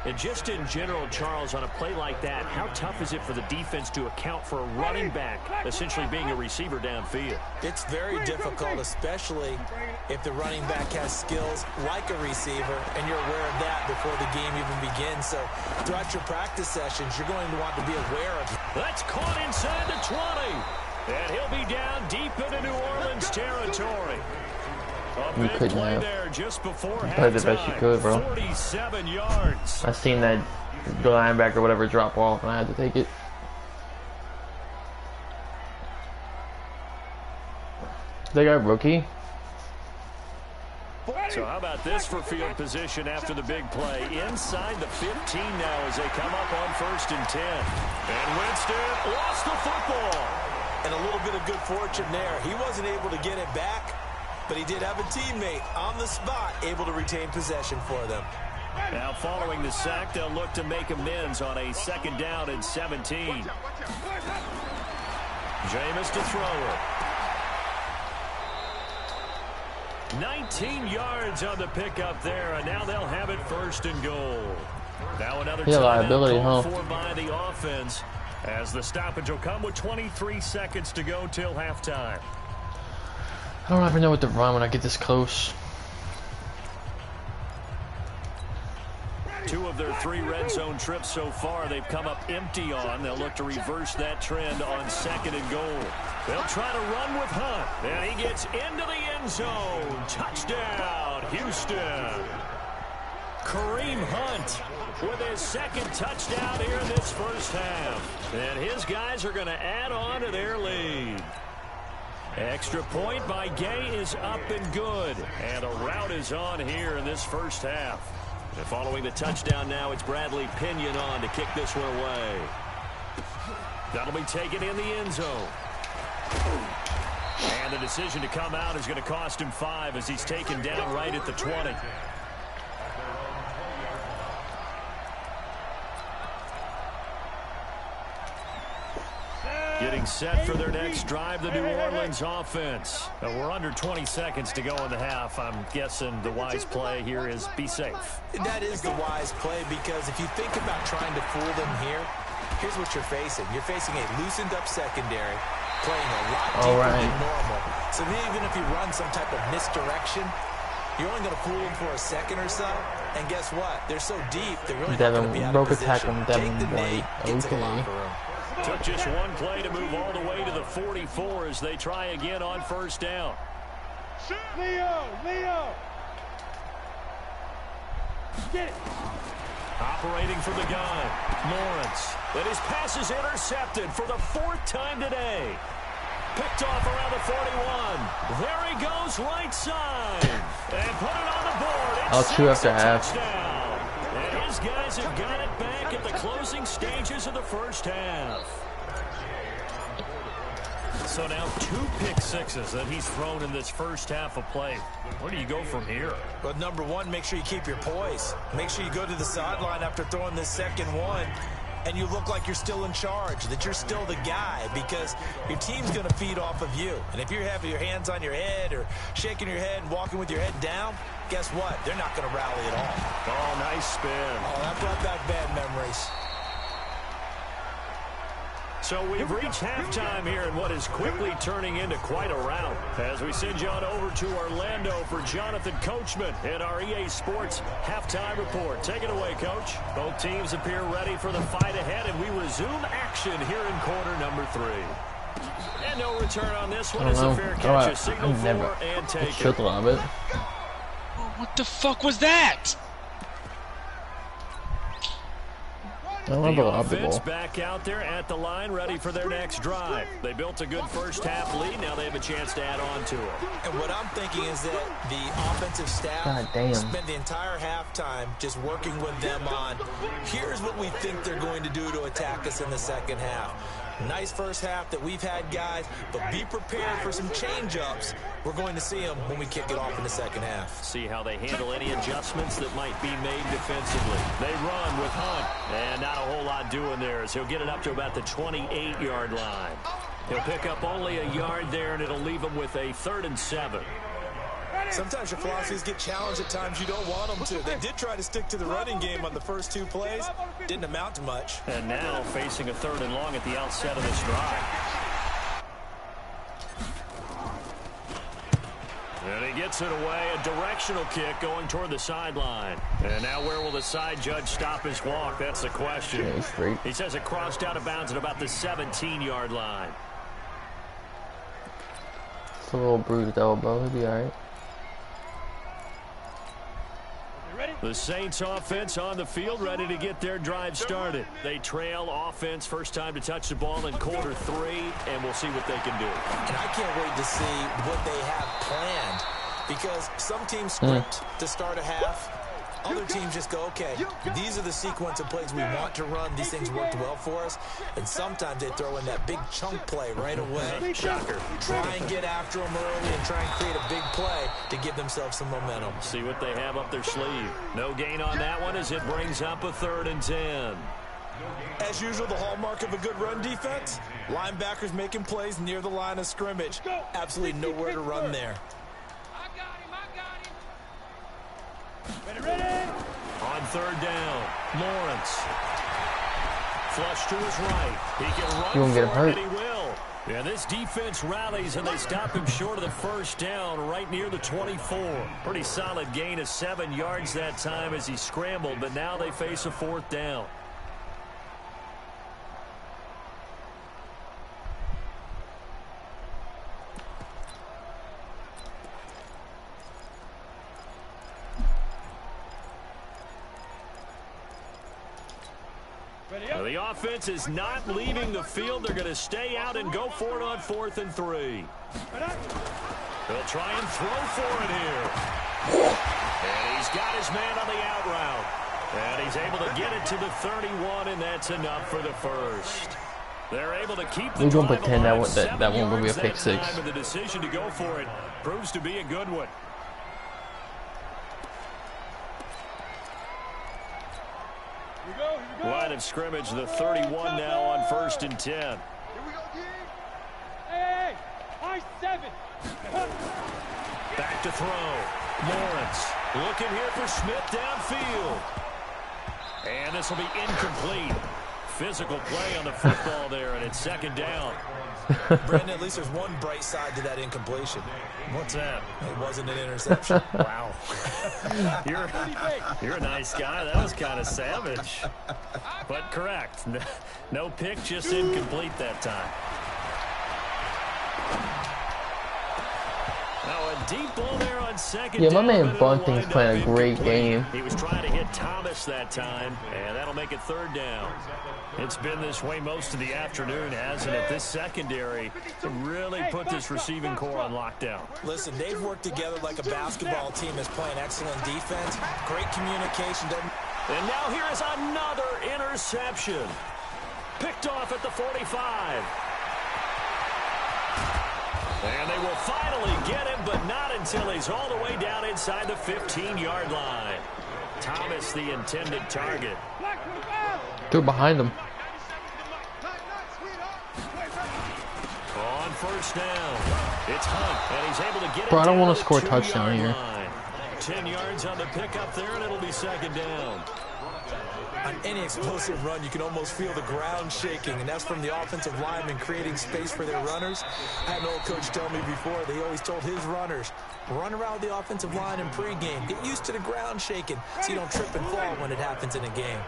[SPEAKER 3] And just in general, Charles, on a play like that, how tough is it for the defense to account for a running back essentially being a receiver downfield?
[SPEAKER 5] It's very difficult, especially if the running back has skills like a receiver, and you're aware of that before the game even begins. So throughout your practice sessions, you're going to want to be aware of it.
[SPEAKER 3] That's caught inside the 20. And he'll be down deep into New Orleans territory.
[SPEAKER 6] You couldn't have.
[SPEAKER 3] There just before
[SPEAKER 6] you played the best you could, bro.
[SPEAKER 3] 47 yards.
[SPEAKER 6] I seen that the linebacker or whatever drop off, and I had to take it. They got rookie.
[SPEAKER 3] So how about this for field position after the big play? Inside the 15 now as they come up on 1st and 10. And Winston lost the football.
[SPEAKER 5] And a little bit of good fortune there. He wasn't able to get it back, but he did have a teammate on the spot able to retain possession for them.
[SPEAKER 3] Now following the sack, they'll look to make amends on a 2nd down and 17. Jameis to throw it. 19 yards on the pickup there, and now they'll have it 1st and goal. Now another
[SPEAKER 6] liability, huh?
[SPEAKER 3] For by the offense, as the stoppage will come with 23 seconds to go till halftime.
[SPEAKER 6] I don't ever know what to run when I get this close.
[SPEAKER 3] 2 of their 3 red zone trips so far, they've come up empty on. They'll look to reverse that trend on 2nd and goal. They'll try to run with Hunt, and he gets into the end zone. Touchdown, Houston. Kareem Hunt with his 2nd touchdown here in this first half. And his guys are going to add on to their lead. Extra point by Gay is up and good. And a rout is on here in this first half. And following the touchdown now, it's Bradley Pinion on to kick this one away. That'll be taken in the end zone. And the decision to come out is going to cost him 5 as he's taken down right at the 20. Getting set for their next drive, the New Orleans offense. We're under 20 seconds to go in the half. I'm guessing the wise play here is be safe.
[SPEAKER 5] That is the wise play, because if you think about trying to fool them here, here's what you're facing. You're facing a loosened up secondary, playing a lot deeper than normal. So even if you run some type of misdirection, you're only going to fool them for a second or so. And guess what? They're so deep, they're really not going to be out of position. Take the knee, get to the locker room.
[SPEAKER 3] Took just one play to move all the way to the 44 as they try again on 1st down.
[SPEAKER 4] Leo! Get it!
[SPEAKER 3] Operating from the gun, Lawrence. And his pass is intercepted for the 4th time today. Picked off around the 41. There he goes, right side. And put it on the board.
[SPEAKER 6] I'll chew after half.
[SPEAKER 3] And his guys have got it back at the closing stages of the first half. So now 2 pick sixes that he's thrown in this first half of play. Where do you go from here?
[SPEAKER 5] Well, number one, make sure you keep your poise. Make sure you go to the sideline after throwing this second one, and you look like you're still in charge, that you're still the guy, because your team's going to feed off of you. And if you're having your hands on your head or shaking your head and walking with your head down, guess what? They're not going to rally at all.
[SPEAKER 3] Oh, nice spin.
[SPEAKER 5] Oh, that brought back bad memories.
[SPEAKER 3] So we've reached halftime here in what is quickly turning into quite a rout. As we send you on over to Orlando for Jonathan Coachman in our EA Sports Halftime Report. Take it away, Coach. Both teams appear ready for the fight ahead, and we resume action here in quarter number 3. And no return on this one. It's a fair catch, a signal for and take it.
[SPEAKER 6] A lot of it.
[SPEAKER 1] What the fuck was that?
[SPEAKER 3] The offense back out there at the line, ready for their next drive. They built a good first half lead. Now they have a chance to add on to it.
[SPEAKER 5] And what I'm thinking is that the offensive staff spent the entire halftime just working with them on, here's what we think they're going to do to attack us in the second half. Nice first half that we've had, guys, but be prepared for some change-ups. We're going to see them when we kick it off in the second half.
[SPEAKER 3] See how they handle any adjustments that might be made defensively. They run with Hunt, and not a whole lot doing there as he'll get it up to about the 28-yard line. He'll pick up only a yard there, and it'll leave him with a 3rd and 7.
[SPEAKER 5] Sometimes your philosophies get challenged at times you don't want them to. They did try to stick to the running game on the first 2 plays. Didn't amount to much.
[SPEAKER 3] And now facing a 3rd and long at the outset of this drive. And he gets it away. A directional kick going toward the sideline. And now where will the side judge stop his walk? That's the question. He says it crossed out of bounds at about the 17-yard line.
[SPEAKER 6] It's a little bruised elbow. He'll be all right.
[SPEAKER 3] The Saints offense on the field, ready to get their drive started. They trail offense, first time to touch the ball in quarter 3, and we'll see what they can do.
[SPEAKER 5] And I can't wait to see what they have planned, because some teams script to start a half. Other teams just go, okay, these are the sequence of plays we want to run. These things worked well for us. And sometimes they throw in that big chunk play right away.
[SPEAKER 3] Shocker.
[SPEAKER 5] Try and get after them early and try and create a big play to give themselves some momentum.
[SPEAKER 3] See what they have up their sleeve. No gain on that one as it brings up a 3rd and 10.
[SPEAKER 5] As usual, the hallmark of a good run defense, linebackers making plays near the line of scrimmage. Absolutely nowhere to run there.
[SPEAKER 3] On 3rd down, Lawrence. Flush to his right. He can run
[SPEAKER 6] You won't get him hurt.
[SPEAKER 3] and he will. Yeah, this defense rallies, and they stop him short of the first down right near the 24. Pretty solid gain of 7 yards that time as he scrambled, but now they face a 4th down. The offense is not leaving the field. They're going to stay out and go for it on 4th and 3. They'll try and throw for it here. And he's got his man on the out route. And he's able to get it to the 31, and that's enough for the first. They're able to keep the drive
[SPEAKER 6] pretend
[SPEAKER 3] alive.
[SPEAKER 6] that one will be a pick 6.
[SPEAKER 3] And the decision to go for it proves to be a good one. Line of scrimmage, the 31 now on 1st and 10.
[SPEAKER 4] Here we go, King. Hey, high 7.
[SPEAKER 3] Back to throw. Lawrence looking here for Smith downfield. And this will be incomplete. Physical play on the football there, and it's 2nd down.
[SPEAKER 5] Brandon, at least there's one bright side to that incompletion.
[SPEAKER 3] What's that?
[SPEAKER 5] It wasn't an interception.
[SPEAKER 3] Wow. You're a nice guy. That was kind of savage. But correct. No pick, just incomplete that time. Now a deep ball there on 2nd
[SPEAKER 6] Yeah, my
[SPEAKER 3] down,
[SPEAKER 6] man
[SPEAKER 3] but
[SPEAKER 6] Bunting's
[SPEAKER 3] it'll
[SPEAKER 6] playing a
[SPEAKER 3] wind up
[SPEAKER 6] great
[SPEAKER 3] incomplete.
[SPEAKER 6] game.
[SPEAKER 3] He was trying to hit Thomas that time, and that'll make it 3rd down. It's been this way most of the afternoon, hasn't it? This secondary to really put this receiving core on lockdown.
[SPEAKER 5] Listen, they've worked together like a basketball team that's playing excellent defense. Great communication.
[SPEAKER 3] And now here is another interception. Picked off at the 45. And they will finally get him, but not until he's all the way down inside the 15-yard line. Thomas, the intended target.
[SPEAKER 6] They're behind them.
[SPEAKER 3] On first down, it's Hunt, and he's able to get it.
[SPEAKER 6] Bro, I don't
[SPEAKER 3] down
[SPEAKER 6] want to score a
[SPEAKER 3] the
[SPEAKER 6] touchdown
[SPEAKER 3] 2-yard
[SPEAKER 6] here.
[SPEAKER 3] line. 10 yards on the pickup there, and it'll be second down.
[SPEAKER 5] On any explosive run, you can almost feel the ground shaking, and that's from the offensive linemen creating space for their runners. I had an old coach tell me before, they always told his runners, run around the offensive line in pregame. Get used to the ground shaking so you don't trip and fall when it happens in a game.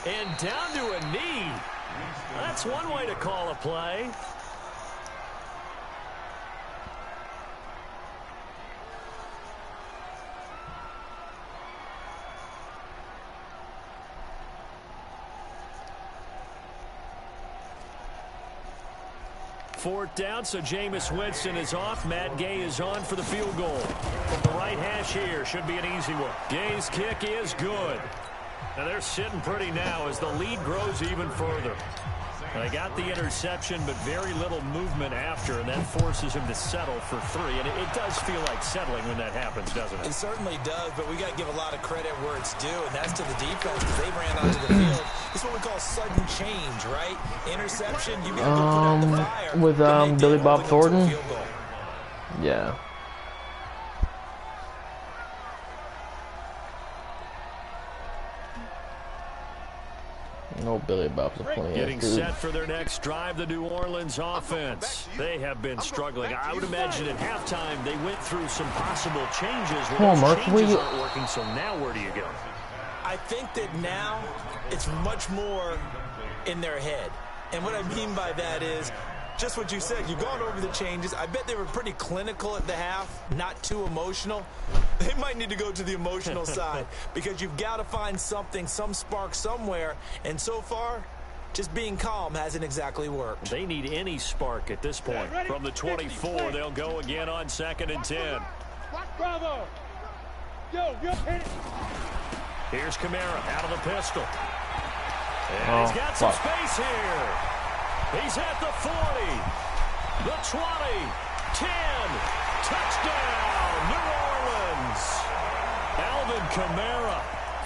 [SPEAKER 3] And down to a knee. That's one way to call a play. Fourth down, so Jameis Winston is off. Matt Gay is on for the field goal. From the right hash here, should be an easy one. Gay's kick is good. Now they're sitting pretty now as the lead grows even further. They got the interception, but very little movement after, and that forces him to settle for 3. And it does feel like settling when that happens, doesn't it?
[SPEAKER 5] It certainly does, but we got to give a lot of credit where it's due, and that's to the defense because they ran onto the field. It's what we call sudden change, right? Interception, you got to put out the fire.
[SPEAKER 6] With Billy Bob Thornton? Yeah. No, Billy Bob's a funny
[SPEAKER 3] Getting set for their next drive, the New Orleans offense. They have been struggling. I would imagine at halftime they went through some possible changes.
[SPEAKER 6] Come on, Mark.
[SPEAKER 3] Changes aren't working, so now where do you go?
[SPEAKER 5] I think that now it's much more in their head. And what I mean by that is just what you said. You've gone over the changes. I bet they were pretty clinical at the half, not too emotional. They might need to go to the emotional side because you've got to find something, some spark somewhere. And so far, just being calm hasn't exactly worked.
[SPEAKER 3] They need any spark at this point. From the 24, they'll go again on 2nd and 10.
[SPEAKER 4] Bravo. Yo, hit it.
[SPEAKER 3] Here's Kamara out of the pistol. And he's got some space here. He's at the 40, the 20, 10, touchdown, New Orleans. Alvin Kamara,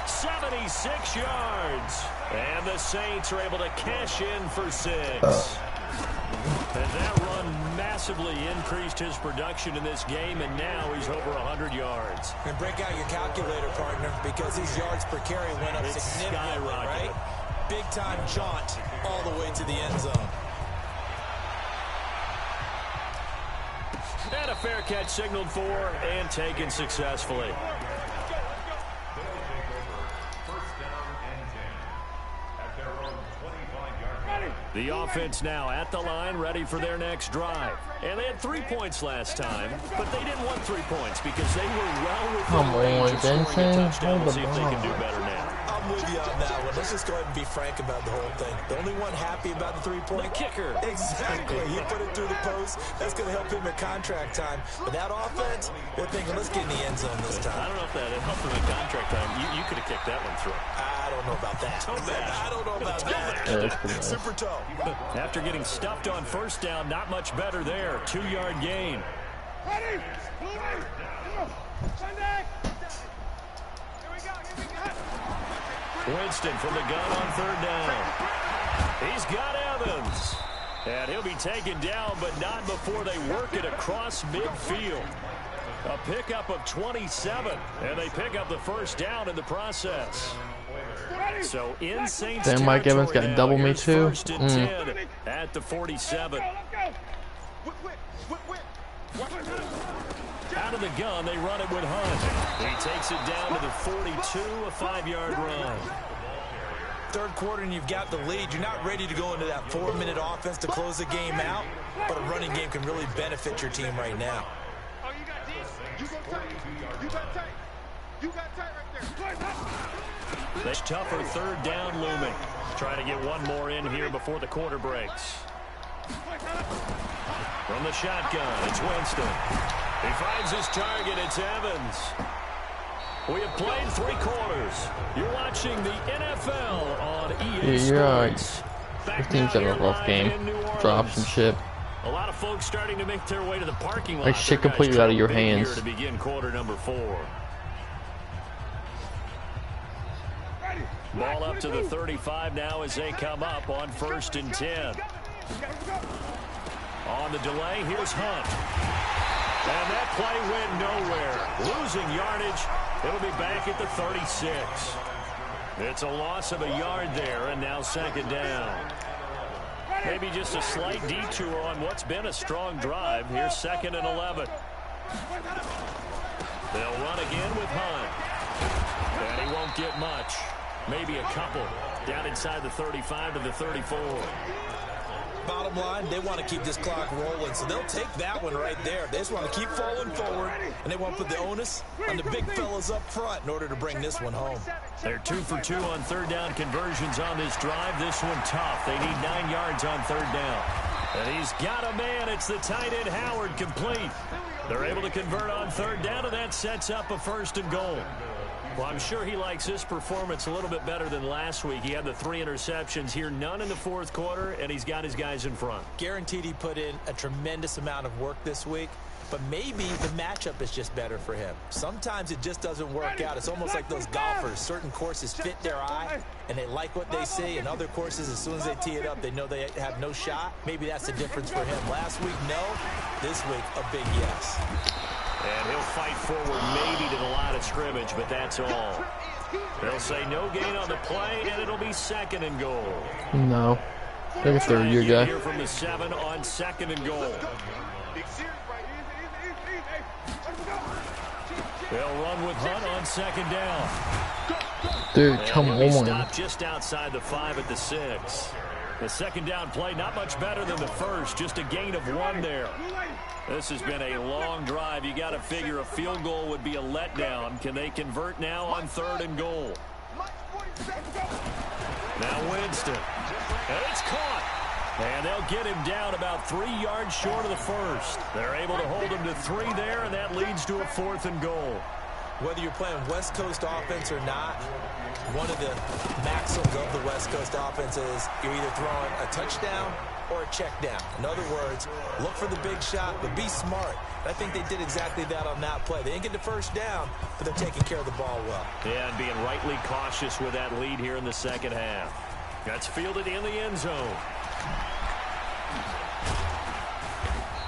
[SPEAKER 3] 76 yards. And the Saints are able to cash in for 6. And that run massively increased his production in this game, and now he's over 100 yards.
[SPEAKER 5] And break out your calculator, partner, because his yards per carry went up significantly, right? Big-time jaunt all the way to the end zone.
[SPEAKER 3] And a fair catch signaled for and taken successfully. The offense now at the line, ready for their next drive. And they had 3 points last time, but they didn't want 3 points because they were well within range of scoring a touchdown. We'll see if they can do better now.
[SPEAKER 5] I'm with you on that one. Let's just go ahead and be frank about the whole thing. The only one happy about the 3-point?
[SPEAKER 3] The kicker.
[SPEAKER 5] Exactly. He put it through the post. That's going to help him at contract time. But that offense, they're thinking, let's get in the end zone this time.
[SPEAKER 3] I don't know if that helped him at contract time. You could have kicked that one through.
[SPEAKER 5] I don't know about that. I don't know about that. Super toe.
[SPEAKER 3] After getting stuffed on first down, not much better there. 2-yard gain.
[SPEAKER 4] Ready? Sunday. Here we go.
[SPEAKER 3] Winston from the gun on 3rd down. He's got Evans. And he'll be taken down, but not before they work it across midfield. A pickup of 27, and they pick up the first down in the process. So in Saints
[SPEAKER 6] Then Mike Evans got
[SPEAKER 3] now,
[SPEAKER 6] double me too.
[SPEAKER 3] 1st and 10 at the 47. Out of the gun, they run it with Hunt. He takes it down to the 42, a 5-yard run.
[SPEAKER 5] Third quarter and you've got the lead. You're not ready to go into that 4-minute offense to close the game out, but a running game can really benefit your team right now.
[SPEAKER 4] Oh, you got this. You go tight. You got tight. You got tight right there.
[SPEAKER 3] That's tougher 3rd down looming. Trying to get one more in here before the quarter breaks. From the shotgun, it's Winston. He finds his target. It's Evans. We have played 3 quarters. You're watching the NFL on EA Sports. back
[SPEAKER 6] 15
[SPEAKER 3] now here
[SPEAKER 6] off
[SPEAKER 3] live
[SPEAKER 6] game.
[SPEAKER 3] in New Orleans.
[SPEAKER 6] Drop some shit.
[SPEAKER 3] A lot of folks starting to make their way to the parking lot.
[SPEAKER 6] Like shit
[SPEAKER 3] Their guys
[SPEAKER 6] completely out of your
[SPEAKER 3] big
[SPEAKER 6] hands.
[SPEAKER 3] here to begin quarter number 4. Ball up to the 35 now as they come up on 1st and 10. On the delay, here's Hunt. And that play went nowhere. Losing yardage. It'll be back at the 36. It's a loss of a yard there, and now 2nd down. Maybe just a slight detour on what's been a strong drive. Here's 2nd and 11. They'll run again with Hunt. And he won't get much. Maybe a couple. Down inside the 35 to the 34.
[SPEAKER 5] Bottom line, they want to keep this clock rolling, so they'll take that one right there. They just want to keep falling forward, and they want to put the onus on the big fellas up front in order to bring this one home.
[SPEAKER 3] They're 2 for 2 on 3rd down conversions on this drive. This one tough. They need 9 yards on 3rd down. And he's got a man. It's the tight end Howard, complete. They're able to convert on 3rd down, and that sets up a 1st and goal. Well, I'm sure he likes this performance a little bit better than last week. He had the 3 interceptions here, none in the 4th quarter, and he's got his guys in front.
[SPEAKER 5] Guaranteed he put in a tremendous amount of work this week, but maybe the matchup is just better for him. Sometimes it just doesn't work out. It's almost like those golfers. Certain courses fit their eye, and they like what they see, and other courses, as soon as they tee it up, they know they have no shot. Maybe that's the difference for him. Last week, no. This week, a big yes.
[SPEAKER 3] And he'll fight forward maybe to the line of scrimmage, but that's all. They'll say no gain on the play, and it'll be 2nd and goal.
[SPEAKER 6] No. They're a 3rd-year guy.
[SPEAKER 3] Here from the 7 on 2nd and goal. They'll run with Hunt on 2nd down.
[SPEAKER 6] Dude, come on.
[SPEAKER 3] Stopped just outside the 5 at the 6. The 2nd down play, not much better than the 1st, just a gain of 1 there. This has been a long drive. You got to figure a field goal would be a letdown. Can they convert now on 3rd and goal? Now Winston. And it's caught. And they'll get him down about 3 yards short of the 1st. They're able to hold him to 3 there, and that leads to a 4th and goal.
[SPEAKER 5] Whether you're playing West Coast offense or not, one of the maxims of the West Coast offense is you're either throwing a touchdown or a check down. In other words, look for the big shot, but be smart. I think they did exactly that on that play. They didn't get the 1st down, but they're taking care of the ball well.
[SPEAKER 3] Yeah, and being rightly cautious with that lead here in the 2nd half. That's fielded in the end zone.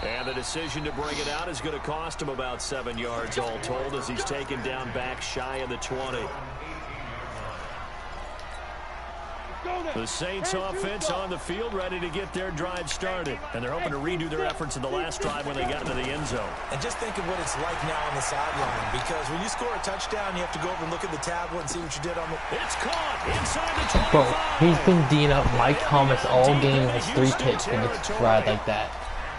[SPEAKER 3] And the decision to bring it out is going to cost him about 7 yards all told as he's taken down back shy of the 20. The Saints offense on the field ready to get their drive started. And they're hoping to redo their efforts in the last drive when they got into the end zone.
[SPEAKER 5] And just think of what it's like now on the sideline. Because when you score a touchdown, you have to go over and look at the tablet and see what you did on the...
[SPEAKER 3] It's caught inside the 25.
[SPEAKER 6] Bro, he's been D'ing up Mike Thomas all game. Has 3 picks and it's tried like that.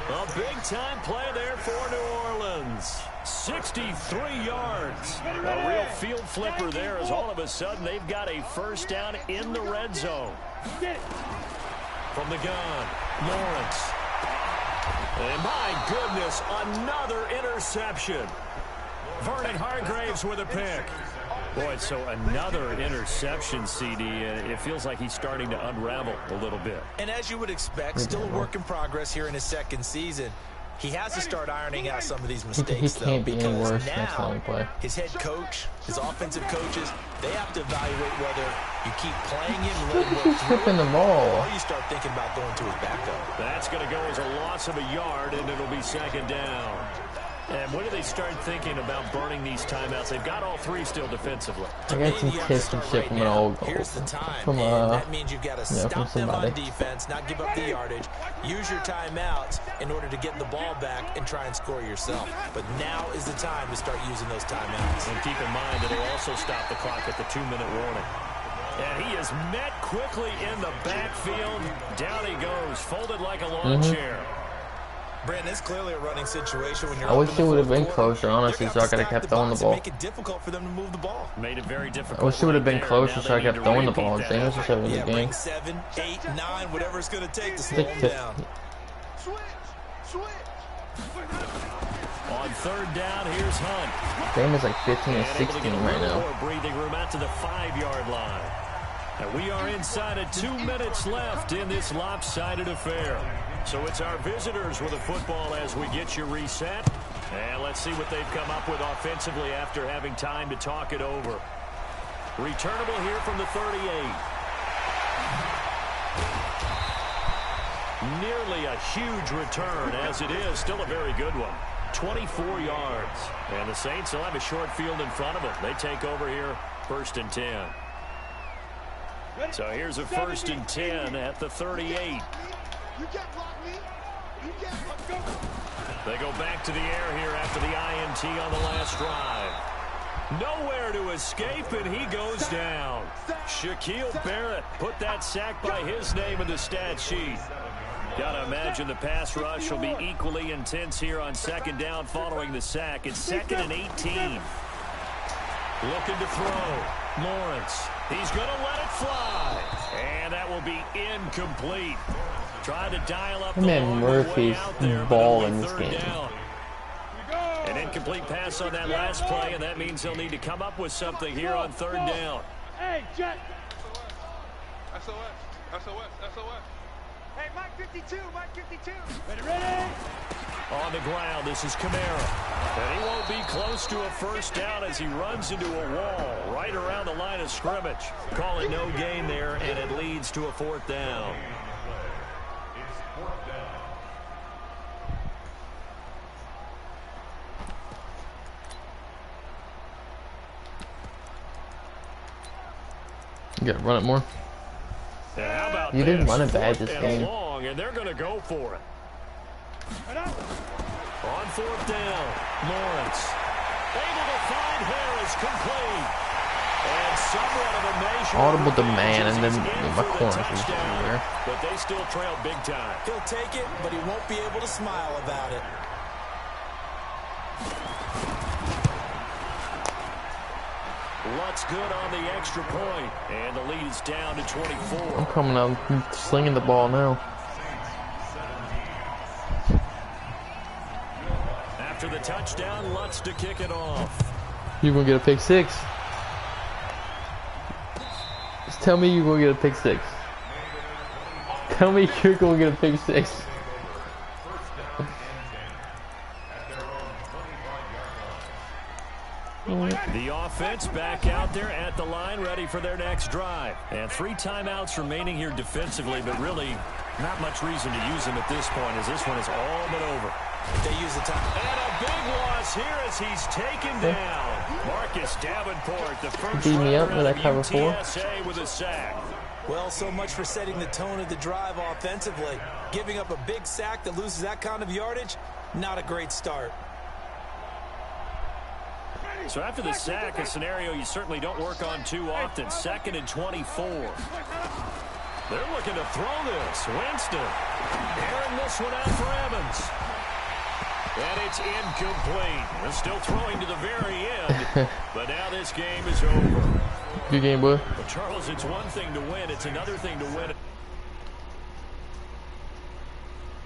[SPEAKER 3] A big-time play there for New Orleans. 63 yards. A real field flipper there as all of a sudden they've got a 1st down in the red zone. From the gun, Lawrence. And my goodness, another interception. Vernon Hargraves with a pick. Boy, so another interception, CD, and it feels like he's starting to unravel a little bit.
[SPEAKER 5] And as you would expect, still a work in progress here in his 2nd season. He has to start ironing out some of these mistakes,
[SPEAKER 6] he can't be any worse next time we play.
[SPEAKER 5] His head coach, his offensive coaches, they have to evaluate whether you keep playing him and let him work
[SPEAKER 6] tripping the ball,
[SPEAKER 5] or you start thinking about going to his backup.
[SPEAKER 3] That's going to go as a loss of a yard, and it'll be 2nd down. And when do they start thinking about burning these timeouts? They've got all 3 still defensively.
[SPEAKER 6] I got some tips and shit from an old goal.
[SPEAKER 5] Here's the time.
[SPEAKER 6] From
[SPEAKER 5] that means you've got to stop them on
[SPEAKER 6] somebody.
[SPEAKER 5] defense, not give up the yardage. Use your timeouts in order to get the ball back and try and score yourself. But now is the time to start using those timeouts.
[SPEAKER 3] And keep in mind that it'll also stop the clock at the 2-minute warning. And he is met quickly in the backfield. Down he goes, folded like a lawn chair.
[SPEAKER 5] Brandon, it's clearly a running situation when you're.
[SPEAKER 6] I wish it would have been closer, honestly, so I could have kept throwing the ball.
[SPEAKER 5] Make it difficult for them to move the ball.
[SPEAKER 3] Made it very difficult.
[SPEAKER 6] I wish it would have been closer, so I kept throwing the ball. James was having a good game.
[SPEAKER 5] Bring 7, 8, 9, whatever it's going to take to slow him down.
[SPEAKER 3] On 3rd down, here's Hunt.
[SPEAKER 6] Game is like 15 and 16 right now.
[SPEAKER 3] Breathing room out to the 5-yard line. And we are inside of 2 minutes left in this lopsided affair. So it's our visitors with the football as we get you reset. And let's see what they've come up with offensively after having time to talk it over. Returnable here from the 38. Nearly a huge return as it is. Still a very good one. 24 yards. And the Saints will have a short field in front of them. They take over here 1st and 10. So here's a 1st and 10 at the 38. They go back to the air here after the INT on the last drive. Nowhere to escape, and he goes down. Shaquille Barrett put that sack by his name in the stat sheet. Gotta imagine the pass rush will be equally intense here on 2nd down following the sack. It's 2nd and 18. Looking to throw. Lawrence. He's going to let it fly. And that will be incomplete. Trying to dial up the
[SPEAKER 6] man Murphy's ball in this game.
[SPEAKER 3] Down. An incomplete pass on that last play, and that means he'll need to come up with something here on 3rd down.
[SPEAKER 4] Hey, Jet. SOS. Hey, Mike 52, Mike 52. Ready.
[SPEAKER 3] On the ground, this is Kamara. And he won't be close to a 1st down as he runs into a wall right around the line of scrimmage. Call it no gain there, and it leads to a 4th down.
[SPEAKER 6] You gotta run it more.
[SPEAKER 3] How about
[SPEAKER 6] you didn't run it bad
[SPEAKER 3] this
[SPEAKER 6] game.
[SPEAKER 3] And they're going to go for it. On 4th down, Lawrence. Able to find Harris, complete. And somewhat of a measure.
[SPEAKER 6] Audible demand, and then my corner is there.
[SPEAKER 3] But they still trail big time.
[SPEAKER 5] He'll take it, but he won't be able to smile about it.
[SPEAKER 3] Lutz good on the extra point, and the lead is down to 24.
[SPEAKER 6] I'm coming out slinging the ball now.
[SPEAKER 3] After the touchdown, Lutz to kick it off.
[SPEAKER 6] You're gonna get a pick 6. Just tell me you're gonna get a pick 6. Tell me you're gonna get a pick 6.
[SPEAKER 3] The offense back out there at the line, ready for their next drive. And 3 timeouts remaining here defensively, but really not much reason to use them at this point, as this one is all but over.
[SPEAKER 5] They use the time.
[SPEAKER 3] And a big loss here as he's taken down. Marcus Davenport, the first
[SPEAKER 6] beat me up when I cover 4
[SPEAKER 3] with a sack.
[SPEAKER 5] Well, so much for setting the tone of the drive offensively. Giving up a big sack that loses that kind of yardage, not a great start.
[SPEAKER 3] So after the sack, a scenario you certainly don't work on too often. 2nd and 24. They're looking to throw this. Winston. Airing this one out for Evans. And it's incomplete. They're still throwing to the very end. But now this game is over.
[SPEAKER 6] Good game, boy.
[SPEAKER 3] But Charles, it's one thing to win. It's another thing to win it.